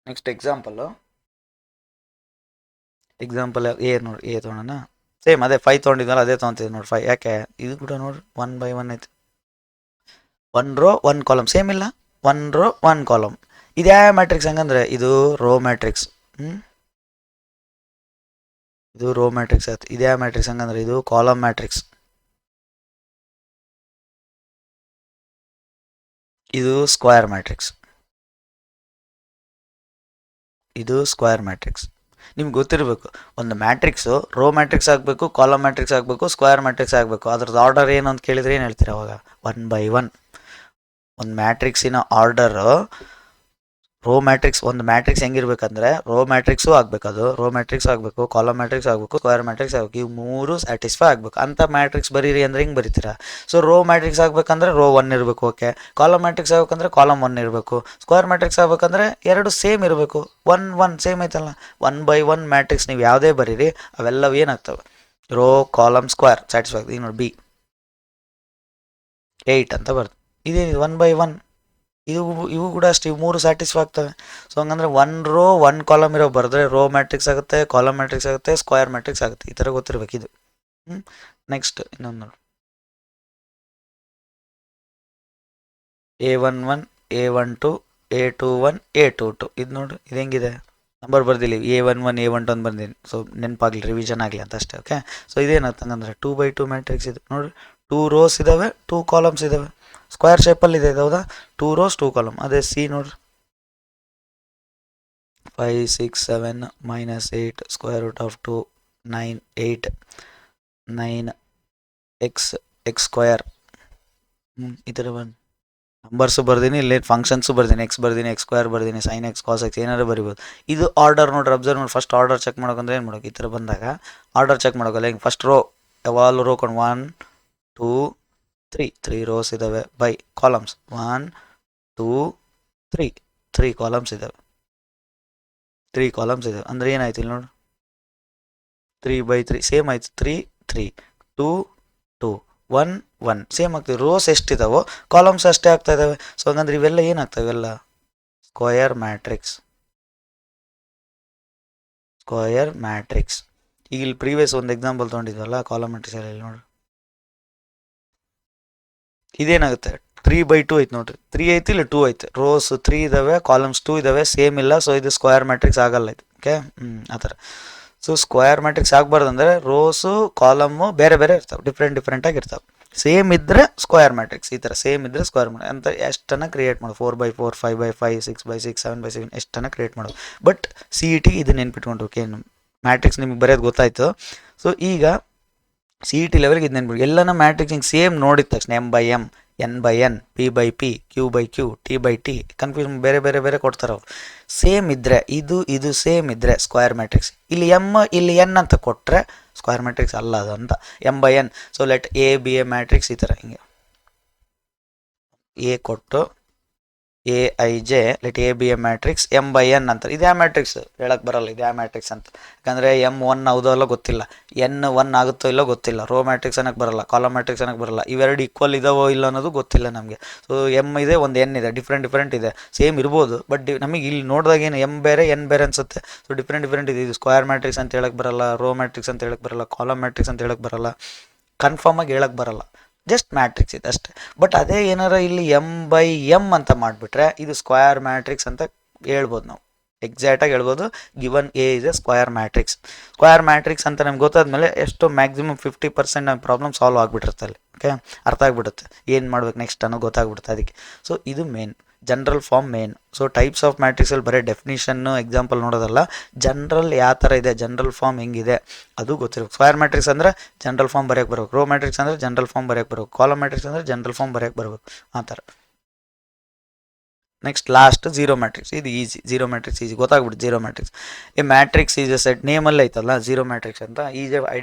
ನೆಕ್ಸ್ಟ್ ಎಕ್ಸಾಂಪಲ್ಲು ಎ ನೋಡಿ, ಎ ತೊಗೊಳೋಣ. ಸೇಮ್ ಅದೇ 5 ತೊಗೊಂಡಿದ್ವಲ್ಲ ಅದೇ ತೊಗೊತೀವಿ ನೋಡಿ 5. ಯಾಕೆ ಇದು ಕೂಡ ನೋಡಿ 1 by 1 ಐತೆ, 1 ರೋ 1 ಕಾಲಮ್ ಸೇಮ್ ಇಲ್ಲ, 1 ರೋ 1 ಕಾಲಮ್. ಇದು ಯಾವ ಮ್ಯಾಟ್ರಿಕ್ಸ್ ಹಂಗಂದ್ರೆ ಇದು ರೋ ಮ್ಯಾಟ್ರಿಕ್ಸ್. ಇದು ರೋ ಮ್ಯಾಟ್ರಿಕ್ಸ್ ಆಯ್ತು. ಇದು ಯಾವ ಮ್ಯಾಟ್ರಿಕ್ಸ್ ಹಂಗಂದ್ರೆ ಇದು ಕಾಲಮ್ ಮ್ಯಾಟ್ರಿಕ್ಸ್. ಇದು ಸ್ಕ್ವಯರ್ ಮ್ಯಾಟ್ರಿಕ್ಸ್. ಇದು ಸ್ಕ್ವಯರ್ ಮ್ಯಾಟ್ರಿಕ್ಸ್. ನಿಮ್ಗೆ ಗೊತ್ತಿರಬೇಕು, ಒಂದು ಮ್ಯಾಟ್ರಿಕ್ಸು ರೋ ಮ್ಯಾಟ್ರಿಕ್ಸ್ ಆಗಬೇಕು, ಕಾಲಮ್ ಮ್ಯಾಟ್ರಿಕ್ಸ್ ಆಗಬೇಕು, ಸ್ಕ್ವಯರ್ ಮ್ಯಾಟ್ರಿಕ್ಸ್ ಆಗಬೇಕು. ಅದ್ರದ್ದು ಆರ್ಡರ್ ಏನು ಅಂತ ಕೇಳಿದ್ರೆ ಏನು ಹೇಳ್ತೀರ ಅವಾಗ? 1 by 1. ಒಂದು ಮ್ಯಾಟ್ರಿಕ್ಸಿನ ಆರ್ಡರು ರೋ ಮ್ಯಾಟ್ರಿಕ್ಸ್, ಒಂದು ಮ್ಯಾಟ್ರಿಕ್ಸ್ ಹೆಂಗಿರ್ಬೇಕಂದ್ರೆ ರೋ ಮ್ಯಾಟ್ರಿಕ್ಸು ಆಗಬೇಕು, ಅದು ರೋ ಮ್ಯಾಟ್ರಿಕ್ಸ್ ಆಗಬೇಕು, ಕಾಲಮ್ ಮ್ಯಾಟ್ರಿಕ್ಸ್ ಆಗಬೇಕು, ಸ್ಕ್ವಯರ್ ಮ್ಯಾಟ್ರಿಕ್ಸ್ ಆಗಬೇಕು. ಇವು ಮೂರು ಸ್ಯಾಟಿಸ್ಫೈ ಆಗಬೇಕು ಅಂತ ಮ್ಯಾಟ್ರಿಕ್ಸ್ ಬರೀರಿ ಅಂದರೆ ಹಿಂಗೆ ಬರೀತೀರಾ. ಸೊ ರೋ ಮ್ಯಾಟ್ರಿಕ್ಸ್ ಆಗಬೇಕಂದ್ರೆ ರೋ 1 ಇರಬೇಕು. ಓಕೆ, ಕಾಲಮ್ ಮ್ಯಾಟ್ರಿಕ್ಸ್ ಆಗಬೇಕಂದ್ರೆ ಕಾಲಮ್ 1 ಇರಬೇಕು, ಸ್ಕ್ವಯರ್ ಮ್ಯಾಟ್ರಿಕ್ಸ್ ಆಗಬೇಕಂದ್ರೆ ಎರಡು ಸೇಮ್ ಇರಬೇಕು. 1 1 ಸೇಮ್ ಐತಲ್ಲ. 1 by 1 ಮ್ಯಾಟ್ರಿಕ್ಸ್ ನೀವು ಯಾವುದೇ ಬರೀರಿ ಅವೆಲ್ಲವೂ ಏನಾಗ್ತವೆ? ರೋ ಕಾಲಮ್ ಸ್ಕ್ವಯರ್ ಸ್ಯಾಟಿಸ್ಫೈ ಆಗ್ತದೆ. ಈಗ ನೋಡಿ ಬಿ 8 ಅಂತ ಬರ್ತದೆ. ಇದೇನಿದೆ 1 by 1. ಇವು ಕೂಡ ಅಷ್ಟೇ, ಇವು ಮೂರು ಸ್ಯಾಟಿಸ್ಫೈ ಆಗ್ತವೆ. ಸೊ ಹಂಗಂದ್ರೆ 1 ರೋ 1 ಕಾಲಮ್ ಇರೋ ಬರೆದ್ರೆ ರೋ ಮ್ಯಾಟ್ರಿಕ್ಸ್ ಆಗುತ್ತೆ, ಕಾಲಮ್ ಮ್ಯಾಟ್ರಿಕ್ಸ್ ಆಗುತ್ತೆ, ಸ್ಕ್ವಯರ್ ಮ್ಯಾಟ್ರಿಕ್ಸ್ ಆಗುತ್ತೆ. ಈ ಥರ ಗೊತ್ತಿರಬೇಕು ಇದು. ನೆಕ್ಸ್ಟ್ ಇನ್ನೊಂದು ನೋಡಿ, A11, A12, A21, A22. ಇದು ನೋಡಿ, ಇದು ಹೆಂಗಿದೆ ನಂಬರ್ ಬರ್ದಿಲ್ಲ. A11, A12 ಅಂತ ಬಂದೀನಿ. ಸೊ ನೆನಪಾಗಲಿ, ರಿವಿಷನ್ ಆಗಲಿ ಅಂತ ಅಷ್ಟೇ. ಓಕೆ, ಸೊ ಇದೇನಂತಂದ್ರೆ 2 by 2 ಮ್ಯಾಟ್ರಿಕ್ಸ್ ಇದು ನೋಡಿ. 2 ರೋಸ್ ಇದ್ದಾವೆ, 2 ಕಾಲಮ್ಸ್ ಇದ್ದಾವೆ, ಸ್ಕ್ವೇರ್ ಶೇಪಲ್ಲಿ ಇದೆ. ಹೌದಾ, 2 ರೋಸ್ 2 ಕಾಲಮ್. ಅದೇ ಸಿ ನೋಡ್ರಿ, 5 6 7 -8 square root of 2 9 8 9 x square. ಈ ಥರ ಬಂದು ನಂಬರ್ಸು ಬರ್ದೀನಿ, ಇಲ್ಲಿ ಫಂಕ್ಷನ್ಸು ಬರ್ದೀನಿ, ಎಕ್ಸ್ ಬರ್ದೀನಿ, ಎಕ್ಸ್ ಸ್ಕ್ವೇರ್ ಬರ್ದೀನಿ, ಸೈನ್ ಎಕ್ಸ್ ಕಾಸ್ ಎಕ್ಸ್ ಏನಾದ್ರು ಬರಿಬೋದು. ಇದು ಆರ್ಡರ್ ನೋಡ್ರಿ, ಅಬ್ಸರ್ವ್ ನೋಡಿ. ಫಸ್ಟ್ ಆರ್ಡರ್ ಚೆಕ್ ಮಾಡೋಕಂದ್ರೆ ಏನು ಮಾಡೋಕೆ? ಈ ಥರ ಬಂದಾಗ ಆರ್ಡರ್ ಚೆಕ್ ಮಾಡೋಕಲ್ಲ. ಹಿಂಗೆ ಫಸ್ಟ್ ರೋ ಯಾವಾಗಲೂ ರೋ ಕೊಂಡು 1 2 3 ರೋಸ್ ಇದ್ದಾವೆ ಬೈ ಕಾಲಮ್ಸ್ 1 2 3 ಕಾಲಮ್ಸ್ ಇದ್ದಾವೆ. 3 ಕಾಲಮ್ಸ್ ಇದ್ದಾವೆ ಅಂದರೆ ಏನಾಯ್ತು ಇಲ್ಲಿ ನೋಡಿ, 3 by 3 ಸೇಮ್ ಆಯ್ತು. 3 3 2 2 1 1 ಸೇಮ್ ಆಗ್ತದೆ. ರೋಸ್ ಎಷ್ಟಿದಾವೋ ಕಾಲಮ್ಸ್ ಅಷ್ಟೇ ಆಗ್ತಾ ಇದ್ದಾವೆ. ಸೊ ಹಂಗಂದ್ರೆ ಇವೆಲ್ಲ ಏನಾಗ್ತವೆ? ಇವೆಲ್ಲ ಸ್ಕ್ವಯರ್ ಮ್ಯಾಟ್ರಿಕ್ಸ್. Square matrix. ಈಗ ಇಲ್ಲಿ ಪ್ರೀವಿಯಸ್ ಒಂದು ಎಕ್ಸಾಂಪಲ್ ತೊಗೊಂಡಿದ್ವಲ್ಲ ಕಾಲಮ್ ಮ್ಯಾಟ್ರಿಕ್ಸ್ ಅಲ್ಲಿ ನೋಡ್ರಿ, ಇದೇನಾಗುತ್ತೆ? 3 by 2 ಐತೆ ನೋಡ್ರಿ. 3 ಐತಿ, ಇಲ್ಲ 2 ಐತೆ. ರೋಸ್ 3 ಇದಾವೆ, ಕಾಲಮ್ಸ್ 2 ಇದಾವೆ, ಸೇಮ್ ಇಲ್ಲ. ಸೊ ಇದು ಸ್ಕ್ವಯರ್ ಮ್ಯಾಟ್ರಿಕ್ಸ್ ಆಗಲ್ಲ ಇದು. ಓಕೆ, ಆ ಥರ. ಸೊ ಸ್ಕ್ವಯರ್ ಮ್ಯಾಟ್ರಿಕ್ಸ್ ಆಗಬಾರ್ದಂದ್ರೆ ರೋಸು ಕಾಲಮ್ಮು ಬೇರೆ ಬೇರೆ ಇರ್ತಾವೆ, ಡಿಫ್ರೆಂಟ್ ಆಗಿರ್ತಾವೆ. ಸೇಮ್ ಇದ್ದರೆ ಸ್ಕ್ವಯರ್ ಮ್ಯಾಟ್ರಿಕ್ಸ್. ಈ ಥರ ಸೇಮ್ ಇದ್ದರೆ ಸ್ಕ್ವಯರ್ ಮ್ಯಾಟ್ರಿಕ್ಸ್ ಅಂತ ಎಷ್ಟನ್ನು ಕ್ರಿಯೇಟ್ ಮಾಡೋದು. 4 by 4 5 by 5 6 by 6 7 by 7 ಎಷ್ಟನ್ನು create ಮಾಡೋದು. ಬಟ್ CET ಇದು ನೆನ್ಪಿಟ್ಕೊಂಡು, ಓಕೆ, ಮ್ಯಾಟ್ರಿಕ್ಸ್ ನಿಮ್ಗೆ ಬರೆಯೋದು ಗೊತ್ತಾಯ್ತು. ಸೊ ಈಗ CET ಲೆವೆಲ್ಗೆ ಇದು ನೆನ್ಪಿಟ್ಟು ಎಲ್ಲನ ಮ್ಯಾಟ್ರಿಕ್ಸ್ ಹಿಂಗೆ ಸೇಮ್ ನೋಡಿದ ತಕ್ಷಣ M by M, N by N, P by P, Q by Q, T by T confusion ಬೇರೆ ಬೇರೆ ಬೇರೆ ಕೊಡ್ತಾರೆ ಅವ್ರು. ಸೇಮ್ ಇದ್ದರೆ ಇದು ಸೇಮ್ ಇದ್ದರೆ ಸ್ಕ್ವಯರ್ ಮ್ಯಾಟ್ರಿಕ್ಸ್. ಇಲ್ಲಿ M ಇಲ್ಲಿ N ಅಂತ ಕೊಟ್ಟರೆ ಸ್ಕ್ವಯರ್ ಮ್ಯಾಟ್ರಿಕ್ಸ್ ಅಲ್ಲ ಅದು ಅಂತ. M by N. So let A be a matrix. ಈ ಥರ ಹಿಂಗೆ A ಕೊಟ್ಟು AIJ let A be a matrix M by N ಅಂತಾರೆ. ಇದು ಯಾವ ಮ್ಯಾಟ್ರಿಕ್ಸ್ ಹೇಳಕ್ಕೆ ಬರಲ್ಲ, ಇದು ಯಾವ ಮ್ಯಾಟ್ರಿಕ್ಸ್ ಅಂತ. ಯಾಕಂದರೆ M 1 ಹೌದೋ ಅಲ್ಲೋ ಗೊತ್ತಿಲ್ಲ, N 1 ಆಗುತ್ತೋ ಇಲ್ಲೋ ಗೊತ್ತಿಲ್ಲ, ರೋ ಮ್ಯಾಟ್ರಿಕ್ಸ್ ಅನ್ನಕ್ಕೆ ಬರಲ್ಲ, ಕಾಲಮ್ ಮ್ಯಾಟ್ರಿಕ್ಸ್ ಅನ್ನಕ್ಕೆ ಬರಲ್ಲ, ಇವೆರಡು ಈಕ್ವಲ್ ಇದಾವೋ ಇಲ್ಲ ಅನ್ನೋದು ಗೊತ್ತಿಲ್ಲ ನಮಗೆ. ಸೊ M ಇದೆ, ಒಂದು N ಇದೆ, ಡಿಫ್ರೆಂಟ್ ಇದೆ. ಸೇಮ್ ಇರ್ಬೋದು, ಬಟ್ ನಮಗೆ ಇಲ್ಲಿ ನೋಡಿದಾಗ ಏನು M ಬೇರೆ N ಬೇರೆ ಅನಿಸುತ್ತೆ. ಸೊ ಡಿಫ್ರೆಂಟ್ ಇದೆ. ಇದು ಸ್ಕ್ವಯರ್ ಮ್ಯಾಟ್ರಿಕ್ಸ್ ಅಂತ ಹೇಳಕ್ಕೆ ಬರಲ್ಲ, ರೋ ಮ್ಯಾಟ್ರಿಕ್ಸ್ ಅಂತ ಹೇಳಕ್ಕೆ ಬರಲ್ಲ, ಕಾಲಮ್ ಮ್ಯಾಟ್ರಿಕ್ಸ್ ಅಂತ ಹೇಳಕ್ಕೆ ಬರಲ್ಲ, ಕನ್ಫರ್ಮ್ ಆಗಿ ಹೇಳಕ್ಕೆ ಬರಲ್ಲ. ಜಸ್ಟ್ ಮ್ಯಾಟ್ರಿಕ್ಸ್ ಇದೆ ಅಷ್ಟೇ. ಬಟ್ ಅದೇ ಏನಾರ ಇಲ್ಲಿ M by M ಅಂತ ಮಾಡಿಬಿಟ್ರೆ ಇದು ಸ್ಕ್ವಯರ್ ಮ್ಯಾಟ್ರಿಕ್ಸ್ ಅಂತ ಹೇಳ್ಬೋದು ನಾವು. ಎಕ್ಸಾಕ್ಟಾಗಿ ಹೇಳ್ಬೋದು given A is A square matrix. Square matrix ಅಂತ ನಮ್ಗೆ ಗೊತ್ತಾದ್ಮೇಲೆ ಎಷ್ಟು ಮ್ಯಾಕ್ಸಿಮಮ್ 50% ನಮ್ಮ ಪ್ರಾಬ್ಲಮ್ ಸಾಲ್ವ್ ಆಗಿಬಿಟ್ಟಿರುತ್ತೆ ಅಲ್ಲಿ. ಓಕೆ, ಅರ್ಥ ಆಗಿಬಿಡುತ್ತೆ ಏನು ಮಾಡ್ಬೇಕು ನೆಕ್ಸ್ಟ್ ಅನ್ನೋ ಗೊತ್ತಾಗ್ಬಿಡುತ್ತೆ ಅದಕ್ಕೆ. ಸೊ ಇದು main general form main. So types of ಮ್ಯಾಟ್ರಿಕ್ಸಲ್ಲಿ ಬರೀ ಡೆಫಿನಿಷನ್ನು ಎಕ್ಸಾಂಪಲ್ ನೋಡೋದಲ್ಲ, ಜನರಲ್ ಯಾವ ಥರ ಇದೆ, ಜನರಲ್ ಫಾರ್ಮ್ ಹೆಂಗಿದೆ ಅದು ಗೊತ್ತಿರಬೇಕು. ಸ್ಕ್ವಯರ್ ಮ್ಯಾಟ್ರಿಕ್ಸ್ ಅಂದರೆ ಜನರಲ್ ಫಾರ್ಮ್ ಬರೆಯೋಕ್ಕೆ ಬರಬೇಕು, ರೋ ಮ್ಯಾಟ್ರಿಕ್ಸ್ ಅಂದರೆ ಜನರಲ್ ಫಾರ್ಮ್ ಬರೆಯೋಕ್ಕೆ ಬರಬೇಕು, ಕಾಲಮ್ ಮ್ಯಾಟ್ರಿಕ್ಸ್ ಅಂದರೆ ಜನರಲ್ ಫಾರ್ಮ್ ಬರೆಯೋಕ್ಕೆ ಬರಬೇಕು, ಆ ಥರ. Next last zero matrix. ಇದು ಈಸಿ, ಝೀರೋ ಮ್ಯಾಟ್ರಿಕ್ಸ್ ಈಸಿ ಗೊತ್ತಾಗ್ಬಿಟ್ಟು. Zero matrix a matrix is a said, ನೇಮಲ್ಲೇ ಐತಲ್ಲ ಝೀರೋ ಮ್ಯಾಟ್ರಿಕ್ಸ್ ಅಂತ, ಈಸಿ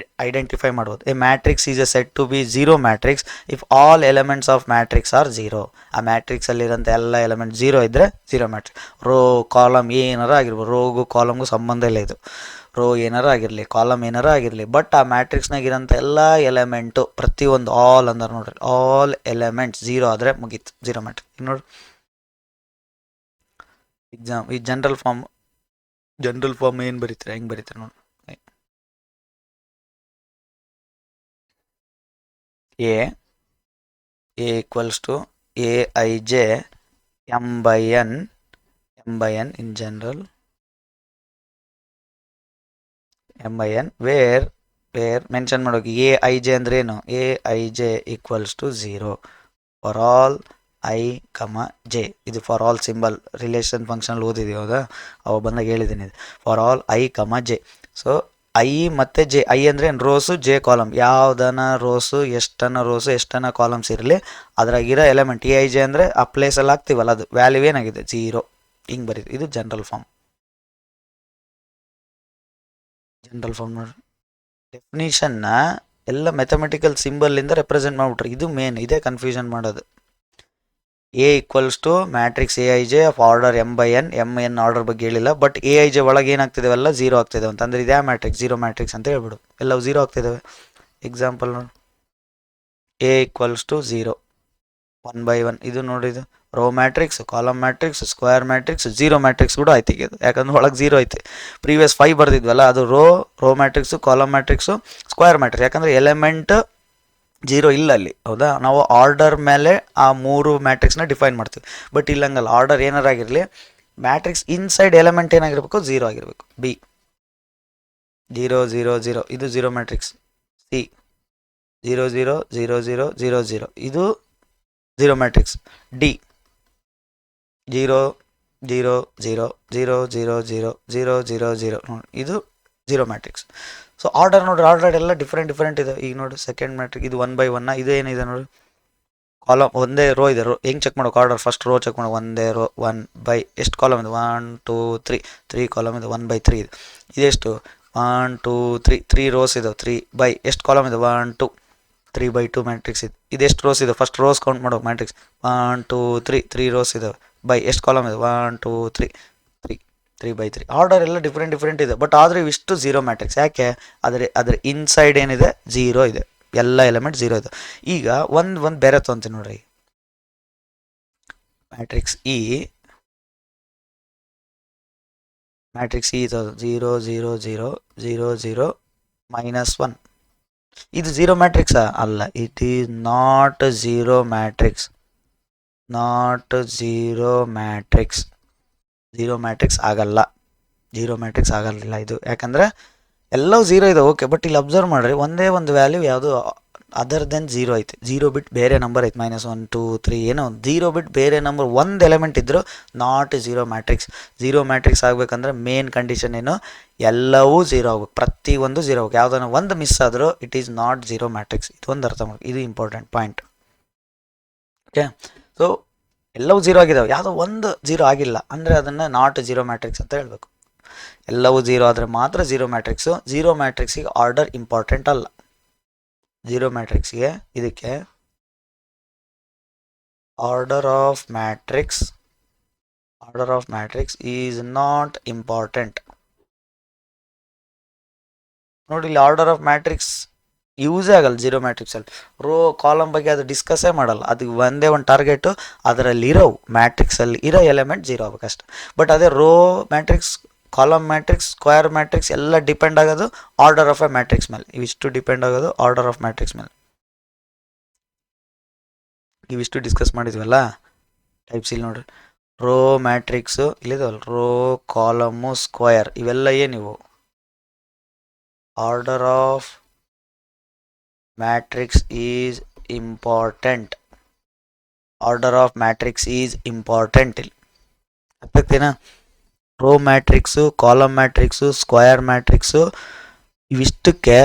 ಐಡೆಂಟಿಫೈ ಮಾಡ್ಬೋದು. A matrix is a said to be zero matrix if all elements of matrix are zero. ಆ ಮ್ಯಾಟ್ರಿಕ್ಸಲ್ಲಿರೋಂಥ ಎಲ್ಲ ಎಲಿಮೆಂಟ್ ಝೀರೋ ಇದ್ದರೆ ಝೀರೋ ಮ್ಯಾಟ್ರಿಕ್ಸ್. ರೋ ಕಾಲಮ್ ಏನಾರ ಆಗಿರ್ಬೋದು, ರೋಗೂ ಕಾಲಮ್ಗೂ ಸಂಬಂಧ ಇಲ್ಲ ಇದು. ರೋ ಏನಾರ ಆಗಿರಲಿ, ಕಾಲಮ್ ಏನಾರ ಆಗಿರಲಿ, ಬಟ್ ಆ ಮ್ಯಾಟ್ರಿಕ್ಸ್ನಾಗಿರೋಂಥ ಎಲ್ಲ ಎಲಿಮೆಂಟು ಪ್ರತಿಯೊಂದು ಆಲ್ ಅಂದ್ರೆ ನೋಡ್ರಿ, ಆಲ್ ಎಲಿಮೆಂಟ್ಸ್ ಝೀರೋ ಆದರೆ ಮುಗೀತು ಝೀರೋ ಮ್ಯಾಟ್ರಿಕ್ಸ್. ಈಗ ನೋಡಿ ಈ ಜನರಲ್ ಫಾರ್ಮ್ ಏನು ಬರೀತಾರೆ, ಹೆಂಗೆ ಬರೀತಾರೆ ನೋಡಿ. A equals to A I J M by N in general M by N where mention ಮಾಡೋಕೆ ಎ ಐ ಜೆ ಅಂದ್ರೆ ಏನು, A I J equals to zero for all I comma J. ಇದು ಫಾರ್ ಆಲ್ ಸಿಂಬಲ್ ರಿಲೇಷನ್ ಫಂಕ್ಷನಲ್ಲಿ ಓದಿದ್ದೀವಿ, ಹೌದಾ, ಅವಾಗ ಬಂದಾಗ ಹೇಳಿದ್ದೀನಿ ಇದು for all I comma J. So I ಮತ್ತು ಜೆ, ಐ ಅಂದರೆ ರೋಸು, ಜೆ ಕಾಲಮ್, ಯಾವುದನ ರೋಸು ಎಷ್ಟನ ಕಾಲಮ್ಸ್ ಇರಲಿ ಅದ್ರಾಗಿರೋ ಎಲಿಮೆಂಟ್ ಎ ಐ ಜೆ ಅಂದರೆ ಆ ಪ್ಲೇಸಲ್ಲಿ ಹಾಕ್ತೀವಲ್ಲ ಅದು ವ್ಯಾಲ್ಯೂ ಏನಾಗಿದೆ ಝೀರೋ, ಹಿಂಗೆ ಬರೀತು. ಇದು ಜನರಲ್ ಫಾರ್ಮ್. ನೋಡ್ರಿ, ಡೆಫಿನಿಷನ್ನ ಎಲ್ಲ ಮ್ಯಾಥಮೆಟಿಕಲ್ ಸಿಂಬಲ್ಲಿಂದ ರೆಪ್ರೆಸೆಂಟ್ ಮಾಡಿಬಿಟ್ರೆ, ಇದು ಮೇನ್, ಇದೇ ಕನ್ಫ್ಯೂಷನ್ ಮಾಡೋದು. A equals to matrix A I J of order M by N, M N order ಬಗ್ಗೆ ಹೇಳಿಲ್ಲ, ಬಟ್ ಎ ಐ ಜೆ ಒಳಗೆ ಏನಾಗ್ತಿದಾವೆ ಎಲ್ಲ ಝೀರೋ ಆಗ್ತಿದ್ದಾವೆ ಅಂತಂದರೆ ಇದೇ ಮ್ಯಾಟ್ರಿಕ್ಸ್ ಝೀರೋ ಮ್ಯಾಟ್ರಿಕ್ಸ್ ಅಂತ ಹೇಳ್ಬಿಡು. ಎಲ್ಲವೂ ಝೀರೋ ಆಗ್ತಿದ್ದಾವೆ. ಎಕ್ಸಾಂಪಲ್ ನೋಡಿ, ಎ ಈಕ್ವಲ್ಸ್ ಟು ಝೀರೋ 1/1. ಇದು ನೋಡಿದ್ದು row matrix, column matrix, square matrix, zero matrix ಕೂಡ ಆಯ್ತು ಈಗ, ಯಾಕಂದ್ರೆ ಒಳಗೆ ಝೀರೋ ಐತೆ. ಪ್ರೀವಿಯಸ್ 5 ಬರ್ದಿದ್ವಲ್ಲ ಅದು row matrix, column matrix, square matrix, ಯಾಕಂದರೆ ಎಲಿಮೆಂಟ್ ಝೀರೋ ಇಲ್ಲ ಅಲ್ಲಿ, ಹೌದಾ. ನಾವು ಆರ್ಡರ್ ಮೇಲೆ ಆ 3 ಮ್ಯಾಟ್ರಿಕ್ಸ್ನ ಡಿಫೈನ್ ಮಾಡ್ತೀವಿ, ಬಟ್ ಇಲ್ಲಂಗಲ್ಲ, ಆರ್ಡರ್ ಏನಾರಾಗಿರಲಿ ಮ್ಯಾಟ್ರಿಕ್ಸ್ ಇನ್ಸೈಡ್ ಎಲಿಮೆಂಟ್ ಏನಾಗಿರ್ಬೇಕು ಝೀರೋ ಆಗಿರಬೇಕು. ಬಿ 0 0 0 ಇದು ಝೀರೋ ಮ್ಯಾಟ್ರಿಕ್ಸ್. ಸಿ 0 0 0 0 0 0 ಇದು ಝೀರೋ ಮ್ಯಾಟ್ರಿಕ್ಸ್. ಡಿ 0 0 0 0 0 0 0 0 0 ನೋಡಿ ಇದು ಝೀರೋ ಮ್ಯಾಟ್ರಿಕ್ಸ್. ಸೊ ಆರ್ಡರ್ ನೋಡ್ರಿ, ಆರ್ಡರ್ ಎಲ್ಲ ಡಿಫ್ರೆಂಟ್ ಇದೆ. ಈಗ ನೋಡಿ ಸೆಕೆಂಡ್ ಮ್ಯಾಟ್ರಿಕ್ ಇದು 1/1, ಇದು ಏನಿದೆ ನೋಡಿ ಕಾಲಮ್, ಒಂದೇ ರೋ ಇದೆ. ರೋ ಹೆಂಗೆ ಚೆಕ್ ಮಾಡೋಕೆ, ಆರ್ಡರ್ ಫಸ್ಟ್ ರೋ ಚೆಕ್ ಮಾಡೋಕೆ, ಒಂದೇ ರೋ 1 ಎಷ್ಟು ಕಾಲಮ್ ಇದೆ 1 2 3 ಕಾಲಮ್ ಇದೆ, 1/3 ಇದೆ. ಇದೆಷ್ಟು 1 2 3 ರೋಸ್ ಇದಾವೆ, 3 ಎಷ್ಟು ಕಾಲಮ್ ಇದೆ 1 2 3/2 ಮ್ಯಾಟ್ರಿಕ್ಸ್ ಇದೆ. ಇದೆಷ್ಟು ರೋಸ್ ಇದೆ, ಫಸ್ಟ್ ರೋಸ್ ಕೌಂಟ್ ಮಾಡೋಕೆ ಮ್ಯಾಟ್ರಿಕ್ಸ್ 1 2 3 ರೋಸ್ ಇದಾವೆ, ಎಷ್ಟು ಕಾಲಮ್ ಇದೆ 1 2 3 ಆರ್ಡರ್ ಎಲ್ಲ ಡಿಫ್ರೆಂಟ್ ಇದೆ, ಬಟ್ ಆದರೆ ಇವಿಷ್ಟು ಝೀರೋ ಮ್ಯಾಟ್ರಿಕ್ಸ್. ಯಾಕೆ, ಅದ್ರ ಇನ್ಸೈಡ್ ಏನಿದೆ ಝೀರೋ ಇದೆ, ಎಲ್ಲ ಎಲಿಮೆಂಟ್ ಝೀರೋ ಇದೆ. ಈಗ ಒಂದು ಬೇರೆ ತೊಗೊಂತೀನಿ ನೋಡ್ರಿ, ಮ್ಯಾಟ್ರಿಕ್ಸ್ ಇ ಇದು 0 0 0 0 0 -1. ಇದು ಝೀರೋ ಮ್ಯಾಟ್ರಿಕ್ಸಾ? ಅಲ್ಲ, it is not zero matrix. Zero matrix ಆಗಲ್ಲ ಇದು, ಯಾಕಂದರೆ ಎಲ್ಲವೂ ಝೀರೋ ಇದೆ. ಓಕೆ, ಬಟ್ ಇಲ್ಲಿ ಅಬ್ಸರ್ವ್ ಮಾಡಿರಿ, ಒಂದೇ ಒಂದು ವ್ಯಾಲ್ಯೂ ಯಾವುದು ಅದರ್ ದೆನ್ ಝೀರೋ ಐತೆ. ಝೀರೋ ಬಿಟ್ಟು ಬೇರೆ ನಂಬರ್ ಐತೆ, -1 2 3 ಏನೋ ಝೀರೋ ಬಿಟ್ಟು ಬೇರೆ ನಂಬರ್ ಒಂದು ಎಲಿಮೆಂಟ್ ಇದ್ದರೂ not zero matrix. Zero matrix ಆಗಬೇಕಂದ್ರೆ ಮೇನ್ ಕಂಡೀಷನ್ ಏನು, ಎಲ್ಲವೂ ಝೀರೋ ಆಗ್ಬೇಕು, ಪ್ರತಿಯೊಂದು ಝೀರೋ ಆಗ್ಬೇಕು. ಯಾವುದನ್ನ ಒಂದು ಮಿಸ್ ಆದರೂ it is not zero matrix. ಇದೊಂದು ಅರ್ಥ ಮಾಡಿ, ಇದು ಇಂಪಾರ್ಟೆಂಟ್ ಪಾಯಿಂಟ್. ಓಕೆ, ಸೊ ಎಲ್ಲವೂ ಝೀರೋ ಆಗಿದ್ದಾವೆ, ಯಾವುದೋ ಒಂದು ಝೀರೋ ಆಗಿಲ್ಲ ಅಂದರೆ ಅದನ್ನು ನಾಟ್ ಝೀರೋ ಮ್ಯಾಟ್ರಿಕ್ಸ್ ಅಂತ ಹೇಳಬೇಕು. ಎಲ್ಲವೂ ಝೀರೋ ಆದರೆ ಮಾತ್ರ ಝೀರೋ ಮ್ಯಾಟ್ರಿಕ್ಸು. ಝೀರೋ ಮ್ಯಾಟ್ರಿಕ್ಸಿಗೆ ಆರ್ಡರ್ ಇಂಪಾರ್ಟೆಂಟ್ ಅಲ್ಲ. ಝೀರೋ ಮ್ಯಾಟ್ರಿಕ್ಸ್ಗೆ ಇದಕ್ಕೆ order of matrix is not important. ನೋಡಿ, ಇಲ್ಲಿ ಆರ್ಡರ್ ಆಫ್ ಮ್ಯಾಟ್ರಿಕ್ಸ್ ಯೂಸೇ ಆಗಲ್ಲ ಝೀರೋ ಮ್ಯಾಟ್ರಿಕ್ಸಲ್ಲಿ. ರೋ ಕಾಲಮ್ ಬಗ್ಗೆ ಅದು ಡಿಸ್ಕಸ್ಸೇ ಮಾಡಲ್ಲ, ಅದು ಒಂದೇ ಒಂದು ಟಾರ್ಗೆಟು, ಅದರಲ್ಲಿರೋ ಮ್ಯಾಟ್ರಿಕ್ಸಲ್ಲಿ ಇರೋ ಎಲಿಮೆಂಟ್ ಝೀರೋ ಆಗಬೇಕಷ್ಟೆ. ಬಟ್ ಅದೇ row matrix, column matrix, square matrix ಎಲ್ಲ ಡಿಪೆಂಡ್ ಆಗೋದು ಆರ್ಡರ್ ಆಫ್ ಎ ಮ್ಯಾಟ್ರಿಕ್ಸ್ ಮೇಲೆ. ಇವಿಷ್ಟು ಡಿಪೆಂಡ್ ಆಗೋದು ಆರ್ಡರ್ ಆಫ್ ಮ್ಯಾಟ್ರಿಕ್ಸ್ ಮೇಲೆ. ಇವಿಷ್ಟು ಡಿಸ್ಕಸ್ ಮಾಡಿದ್ವಲ್ಲ ಟೈಪ್ಸ್, ಇಲ್ಲಿ ನೋಡ್ರಿ, ರೋ ಮ್ಯಾಟ್ರಿಕ್ಸು ಇಲ್ಲಿದವಲ್ಲ, ರೋ ಕಾಲಮು ಸ್ಕ್ವಯರ್ ಇವೆಲ್ಲ ಏನಿವು order of matrix is important. Order of matrix is important ಇಲ್ಲಿ ಆಗ್ತೈತೇನಾ. Row matrix, column matrix, square matrix ಇವಿಷ್ಟಕ್ಕೆ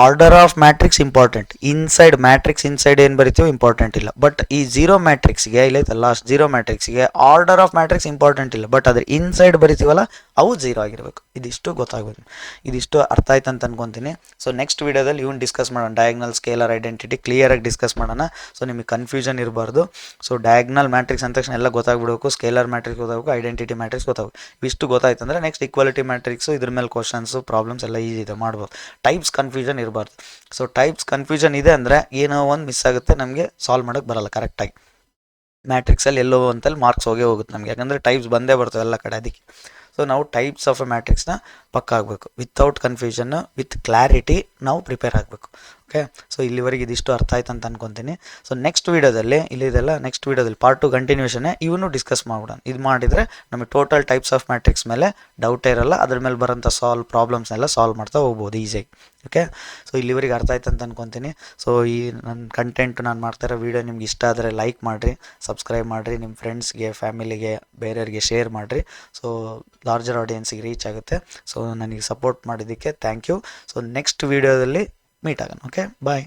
order of matrix important. Inside matrix inside ಏನು ಬರಿತೀವೋ ಇಂಪಾರ್ಟೆಂಟ್ ಇಲ್ಲ. ಬಟ್ ಈ ಜೀರೋ ಮ್ಯಾಟ್ರಿಕ್ಸ್ಗೆ ಇಲ್ಲೈತೆ ಲಾಸ್ಟ್ ಜೀರೋ ಮ್ಯಾಟ್ರಿಕ್ಸ್ಗೆ ಆರ್ಡರ್ ಆಫ್ ಮ್ಯಾಟ್ರಿಕ್ಸ್ ಇಂಪಾರ್ಟೆಂಟ್ ಇಲ್ಲ, ಬಟ್ ಅದ್ರ ಇನ್ಸೈಡ್ ಬರಿತೀವಲ್ಲ ಅವು ಜೀರೋ ಆಗಿರಬೇಕು. ಇದಿಷ್ಟು ಗೊತ್ತಾಗಬೇಕು, ಇದಿಷ್ಟು ಅರ್ಥ ಆಯ್ತು ಅಂತ ಅನ್ಕೊತೀನಿ. ಸೊ ನೆಕ್ಸ್ಟ್ ವೀಡಿಯೋದಲ್ಲಿ ಇವನ್ ಡಿಸ್ಕಸ್ ಮಾಡೋಣ, ಡಯಾಗ್ನಲ್, ಸ್ಕೇಲರ್, ಐಡೆಂಟಿಟಿ ಕ್ಲಿಯರಾಗಿ ಡಿಸ್ಕಸ್ ಮಾಡೋಣ. ಸೊ ನಿಮಗೆ ಕನ್ಫ್ಯೂಷನ್ ಇರಬಾರ್ದು. ಸೊ ಡಯಾಗ್ನಲ್ ಮ್ಯಾಟ್ರಿಕ್ಸ್ ಅಂದ ತಕ್ಷಣ ಎಲ್ಲ ಗೊತ್ತಾಗ್ಬಿಡಬೇಕು, ಸ್ಕೇಲರ್ ಮ್ಯಾಟ್ರಿಕ್ಸ್ ಗೊತ್ತಾಗಬೇಕು, ಐಡೆಂಟಿಟಿ ಮ್ಯಾಟ್ರಿಕ್ಸ್ ಗೊತ್ತಾಗಬೇಕು. ಇಷ್ಟು ಗೊತ್ತಾಯ್ತು ಅಂದರೆ ನೆಕ್ಸ್ಟ್ ಈಕ್ವಾಲಿಟಿ ಮ್ಯಾಟ್ರಿಕ್ಸು, ಇದ್ರ ಮೇಲೆ ಕ್ವಶನ್ಸು, ಪ್ರಾಬ್ಲಮ್ಸ್ ಎಲ್ಲ ಈಸಿ ಇದೆ ಮಾಡ್ಬೋದು. ಟೈಪ್ಸ್ ಕನ್ಫ್ಯೂಷನ್ ಇರಬಾರ್ದು. ಸೊ ಟೈಪ್ಸ್ ಕನ್ಫ್ಯೂಷನ್ ಇದೆ ಅಂದರೆ ಏನೋ ಒಂದು ಮಿಸ್ ಆಗುತ್ತೆ, ನಮಗೆ ಸಾಲ್ವ್ ಮಾಡೋಕ್ಕೆ ಬರಲ್ಲ ಕರೆಕ್ಟಾಗಿ. ಮ್ಯಾಟ್ರಿಕ್ಸಲ್ಲಿ ಎಲ್ಲೋ ಅಂತಲ್ಲಿ ಮಾರ್ಕ್ಸ್ ಹೋಗುತ್ತೆ ನಮಗೆ, ಯಾಕಂದರೆ ಟೈಪ್ಸ್ ಬಂದೇ ಬರ್ತವೆ ಎಲ್ಲ ಕಡೆ. ಅದಕ್ಕೆ ಸೊ ನಾವು ಟೈಪ್ಸ್ ಆಫ್ ಎ ಮ್ಯಾಟ್ರಿಕ್ಸ್ನ ಪಕ್ಕ ಆಗಬೇಕು, ವಿತೌಟ್ ಕನ್ಫ್ಯೂಷನ್ನು, ವಿತ್ ಕ್ಲಾರಿಟಿ ನಾವು ಪ್ರಿಪೇರ್ ಆಗಬೇಕು. ಓಕೆ, ಸೊ ಇಲ್ಲಿವರೆಗೆ ಇದಿಷ್ಟು ಅರ್ಥ ಆಯ್ತು ಅಂತ ಅನ್ಕೊತೀನಿ. ಸೊ ನೆಕ್ಸ್ಟ್ ವೀಡಿಯೋದಲ್ಲಿ ಇಲ್ಲಿದೆಲ್ಲ ನೆಕ್ಸ್ಟ್ ವೀಡಿಯೋದಲ್ಲಿ ಪಾರ್ಟ್ 2 ಕಂಟಿನ್ಯೂಷನ್ನೇ ಇವನು ಡಿಸ್ಕಸ್ ಮಾಡ್ಬಿಡೋಣ. ಇದು ಮಾಡಿದರೆ ನಮಗೆ ಟೋಟಲ್ ಟೈಪ್ಸ್ ಆಫ್ ಮ್ಯಾಟ್ರಿಕ್ಸ್ ಮೇಲೆ ಡೌಟೇ ಇರಲ್ಲ, ಅದ್ರ ಮೇಲೆ ಬರೋಂಥ ಪ್ರಾಬ್ಲಮ್ಸ್ನೆಲ್ಲ ಸಾಲ್ವ್ ಮಾಡ್ತಾ ಹೋಗ್ಬೋದು ಈಸಿಯಾಗಿ. ಓಕೆ, ಸೊ ಇಲ್ಲಿವರೆಗೆ ಅರ್ಥ ಆಯ್ತು ಅಂತ ಅನ್ಕೊತೀನಿ. ಸೊ ಈ ನನ್ನ ಕಂಟೆಂಟ್ ನಾನು ಮಾಡ್ತಾಯಿರೋ ವೀಡಿಯೋ ನಿಮ್ಗೆ ಇಷ್ಟ ಆದರೆ ಲೈಕ್ ಮಾಡಿರಿ, ಸಬ್ಸ್ಕ್ರೈಬ್ ಮಾಡಿರಿ, ನಿಮ್ಮ ಫ್ರೆಂಡ್ಸ್ಗೆ, ಫ್ಯಾಮಿಲಿಗೆ, ಬೇರೆಯವ್ರಿಗೆ ಶೇರ್ ಮಾಡಿರಿ. ಸೊ ಲಾರ್ಜರ್ ಆಡಿಯನ್ಸಿಗೆ ರೀಚ್ ಆಗುತ್ತೆ. ಸೊ ನನಗೆ ಸಪೋರ್ಟ್ ಮಾಡಿದ್ದಕ್ಕೆ ಥ್ಯಾಂಕ್ ಯು. ಸೊ ನೆಕ್ಸ್ಟ್ ವೀಡಿಯೋದಲ್ಲಿ ಮೀಟ್ ಆಗೋಣ. ಓಕೆ, ಬಾಯ್.